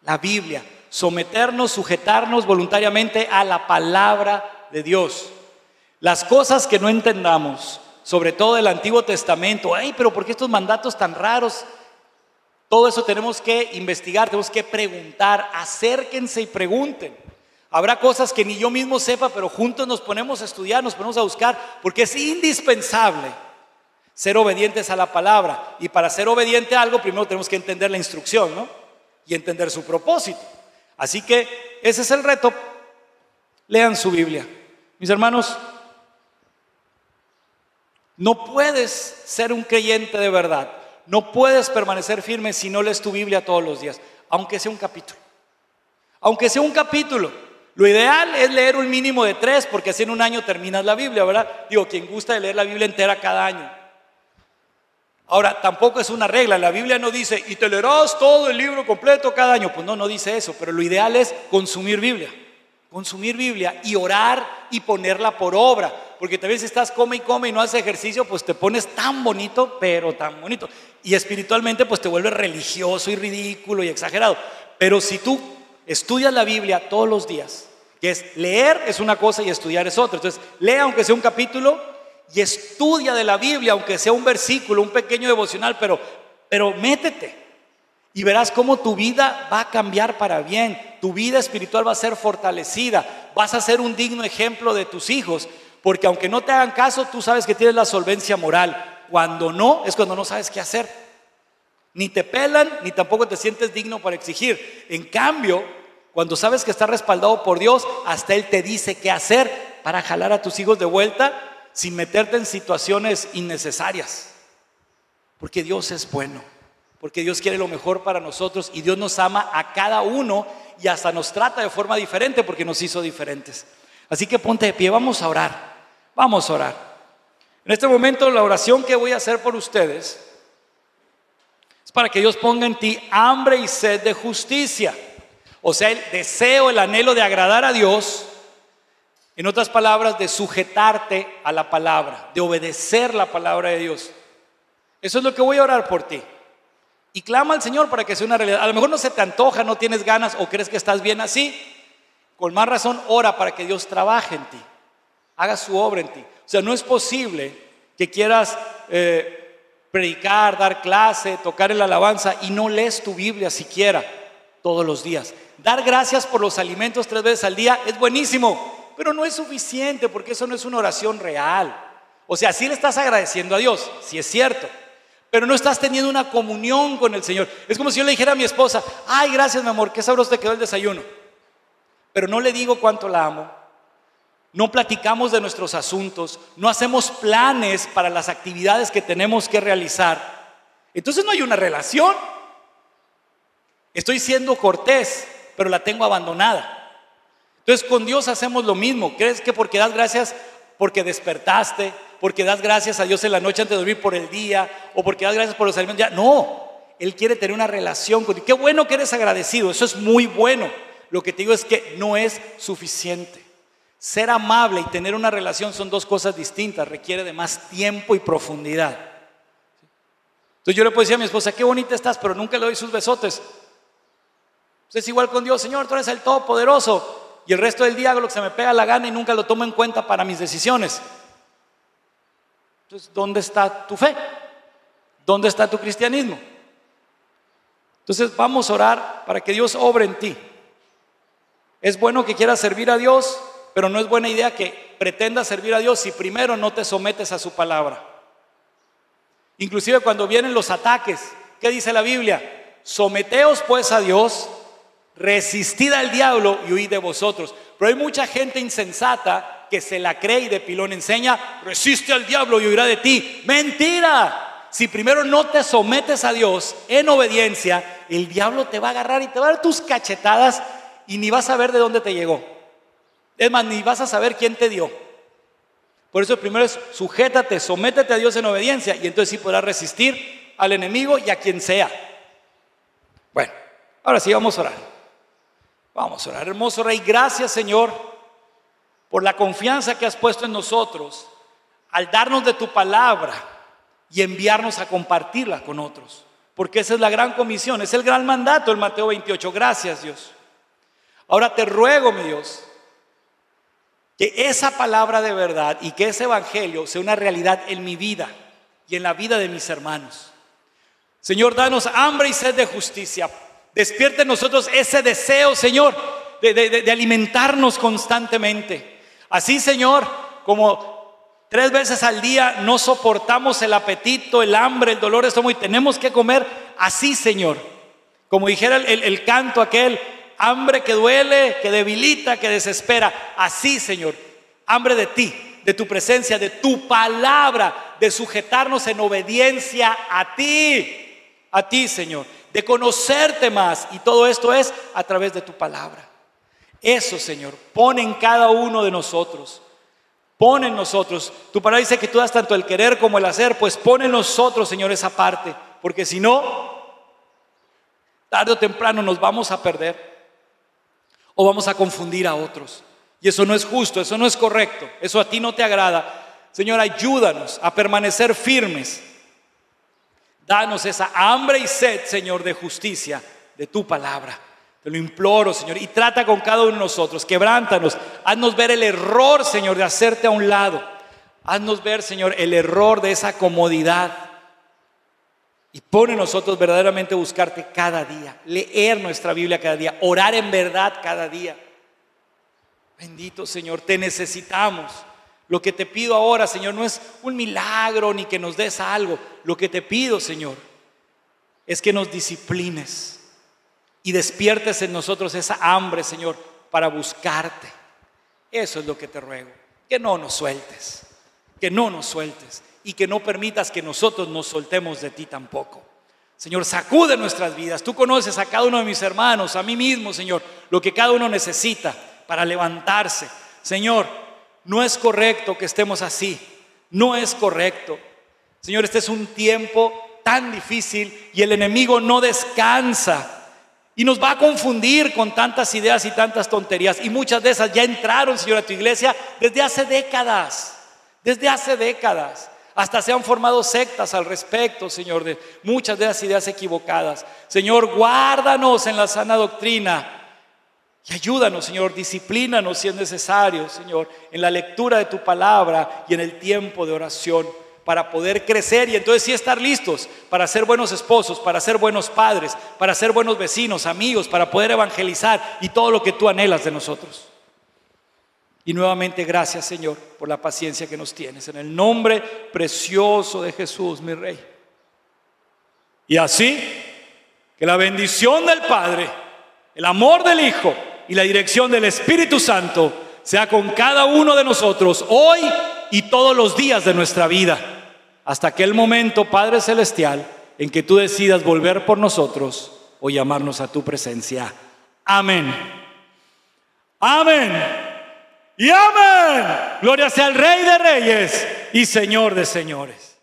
La Biblia, someternos, sujetarnos voluntariamente a la palabra de Dios. Las cosas que no entendamos, sobre todo del Antiguo Testamento, ay, pero ¿por qué estos mandatos tan raros? Todo eso tenemos que investigar, tenemos que preguntar, acérquense y pregunten. Habrá cosas que ni yo mismo sepa, pero juntos nos ponemos a estudiar, nos ponemos a buscar, porque es indispensable ser obedientes a la palabra. Y para ser obediente a algo, primero tenemos que entender la instrucción, ¿no? Y entender su propósito. Así que ese es el reto. Lean su Biblia. Mis hermanos, no puedes ser un creyente de verdad, no puedes permanecer firme si no lees tu Biblia todos los días, aunque sea un capítulo. Aunque sea un capítulo. Lo ideal es leer un mínimo de 3, porque así en un año terminas la Biblia, ¿verdad? Digo, quien gusta de leer la Biblia entera cada año. Ahora, tampoco es una regla, la Biblia no dice, y te leerás todo el libro completo cada año. Pues no dice eso, pero lo ideal es consumir Biblia y orar y ponerla por obra. Porque también si estás come y no haces ejercicio, pues te pones tan bonito, pero tan bonito. Y espiritualmente pues te vuelves religioso y ridículo y exagerado. Pero si tú estudias la Biblia todos los días, que es leer es una cosa y estudiar es otra. Entonces lee aunque sea un capítulo y estudia de la Biblia, aunque sea un versículo, un pequeño devocional, pero métete. Y verás cómo tu vida va a cambiar para bien. Tu vida espiritual va a ser fortalecida. Vas a ser un digno ejemplo de tus hijos. Porque aunque no te hagan caso, tú sabes que tienes la solvencia moral. Cuando no, es cuando no sabes qué hacer. Ni te pelan, ni tampoco te sientes digno para exigir. En cambio, cuando sabes que estás respaldado por Dios, hasta Él te dice qué hacer para jalar a tus hijos de vuelta sin meterte en situaciones innecesarias. Porque Dios es bueno. Porque Dios quiere lo mejor para nosotros y Dios nos ama a cada uno y hasta nos trata de forma diferente porque nos hizo diferentes. Así que ponte de pie, vamos a orar. Vamos a orar. En este momento la oración que voy a hacer por ustedes es para que Dios ponga en ti hambre y sed de justicia. O sea, el deseo, el anhelo de agradar a Dios. En otras palabras, de sujetarte a la palabra, de obedecer la palabra de Dios. Eso es lo que voy a orar por ti. Y clama al Señor para que sea una realidad. A lo mejor no se te antoja, no tienes ganas o crees que estás bien así. Con más razón, ora para que Dios trabaje en ti, haga su obra en ti. O sea, no es posible que quieras predicar, dar clase, tocar en la alabanza y no lees tu Biblia siquiera todos los días. Dar gracias por los alimentos 3 veces al día es buenísimo, pero no es suficiente porque eso no es una oración real. O sea, sí le estás agradeciendo a Dios, sí es cierto, pero no estás teniendo una comunión con el Señor. Es como si yo le dijera a mi esposa: ay, gracias mi amor, qué sabroso te quedó el desayuno. Pero no le digo cuánto la amo, no platicamos de nuestros asuntos, no hacemos planes para las actividades que tenemos que realizar. Entonces no hay una relación. Estoy siendo cortés, pero la tengo abandonada. Entonces con Dios hacemos lo mismo. ¿Crees que porque das gracias porque despertaste, porque das gracias a Dios en la noche antes de dormir por el día, o porque das gracias por los alimentos? Ya, no, Él quiere tener una relación contigo. Qué bueno que eres agradecido, eso es muy bueno. Lo que te digo es que no es suficiente. Ser amable y tener una relación son 2 cosas distintas, requiere de más tiempo y profundidad. Entonces yo le puedo decir a mi esposa: qué bonita estás, pero nunca le doy sus besotes. Pues es igual con Dios: Señor, tú eres el Todopoderoso, y el resto del día hago lo que se me pega la gana y nunca lo tomo en cuenta para mis decisiones. Entonces, ¿dónde está tu fe? ¿Dónde está tu cristianismo? Entonces vamos a orar para que Dios obre en ti. Es bueno que quieras servir a Dios, pero no es buena idea que pretendas servir a Dios si primero no te sometes a su palabra. Inclusive cuando vienen los ataques, ¿qué dice la Biblia? Someteos pues a Dios, resistid al diablo y huid de vosotros. Pero hay mucha gente insensata que se la cree y de pilón enseña: resiste al diablo y huirá de ti. ¡Mentira! Si primero no te sometes a Dios en obediencia, el diablo te va a agarrar y te va a dar tus cachetadas y ni vas a ver de dónde te llegó. Es más, ni vas a saber quién te dio. Por eso primero es: sujétate, sométete a Dios en obediencia, y entonces sí podrás resistir al enemigo y a quien sea. Bueno, ahora sí vamos a orar. Vamos a orar. Hermoso Rey, gracias Señor por la confianza que has puesto en nosotros al darnos de tu palabra y enviarnos a compartirla con otros, porque esa es la gran comisión, es el gran mandato del Mateo 28. Gracias Dios. Ahora te ruego, mi Dios, que esa palabra de verdad y que ese evangelio sea una realidad en mi vida y en la vida de mis hermanos. Señor, danos hambre y sed de justicia. Despierte en nosotros ese deseo, Señor, de alimentarnos constantemente. Así, Señor, como 3 veces al día no soportamos el apetito, el hambre, el dolor de estómago y tenemos que comer, así, Señor, como dijera el canto aquel: hambre que duele, que debilita, que desespera. Así, Señor, hambre de ti, de tu presencia, de tu palabra, de sujetarnos en obediencia a ti, Señor, de conocerte más, y todo esto es a través de tu palabra. Eso, Señor, pon en cada uno de nosotros, pon en nosotros. Tu palabra dice que tú das tanto el querer como el hacer, pues pon en nosotros, Señor, esa parte, porque si no, tarde o temprano nos vamos a perder o vamos a confundir a otros, y eso no es justo, eso no es correcto, eso a ti no te agrada. Señor, ayúdanos a permanecer firmes. Danos esa hambre y sed, Señor, de justicia, de tu palabra. Te lo imploro, Señor, y trata con cada uno de nosotros. Quebrántanos, haznos ver el error, Señor, de hacerte a un lado. Haznos ver, Señor, el error de esa comodidad. Y pon en nosotros verdaderamente buscarte cada día, leer nuestra Biblia cada día, orar en verdad cada día. Bendito Señor, te necesitamos. Lo que te pido ahora, Señor, no es un milagro ni que nos des algo. Lo que te pido, Señor, es que nos disciplines y despiertes en nosotros esa hambre, Señor, para buscarte. Eso es lo que te ruego. Que no nos sueltes, que no nos sueltes. Y que no permitas que nosotros nos soltemos de ti tampoco. Señor, sacude nuestras vidas. Tú conoces a cada uno de mis hermanos, a mí mismo, Señor, lo que cada uno necesita para levantarse. Señor, no es correcto que estemos así. No es correcto. Señor, este es un tiempo tan difícil y el enemigo no descansa. Y nos va a confundir con tantas ideas y tantas tonterías. Y muchas de esas ya entraron, Señor, a tu iglesia desde hace décadas. Desde hace décadas. Hasta se han formado sectas al respecto, Señor, de muchas de esas ideas equivocadas. Señor, guárdanos en la sana doctrina. Y ayúdanos, Señor, disciplínanos si es necesario, Señor, en la lectura de tu palabra y en el tiempo de oración, para poder crecer y entonces sí estar listos para ser buenos esposos, para ser buenos padres, para ser buenos vecinos, amigos, para poder evangelizar y todo lo que tú anhelas de nosotros. Y nuevamente gracias, Señor, por la paciencia que nos tienes. En el nombre precioso de Jesús, mi Rey. Y así, que la bendición del Padre, el amor del Hijo y la dirección del Espíritu Santo sea con cada uno de nosotros hoy y todos los días de nuestra vida, hasta aquel momento, Padre Celestial, en que tú decidas volver por nosotros o llamarnos a tu presencia. Amén. Amén. Y amén. Gloria sea al Rey de Reyes y Señor de Señores.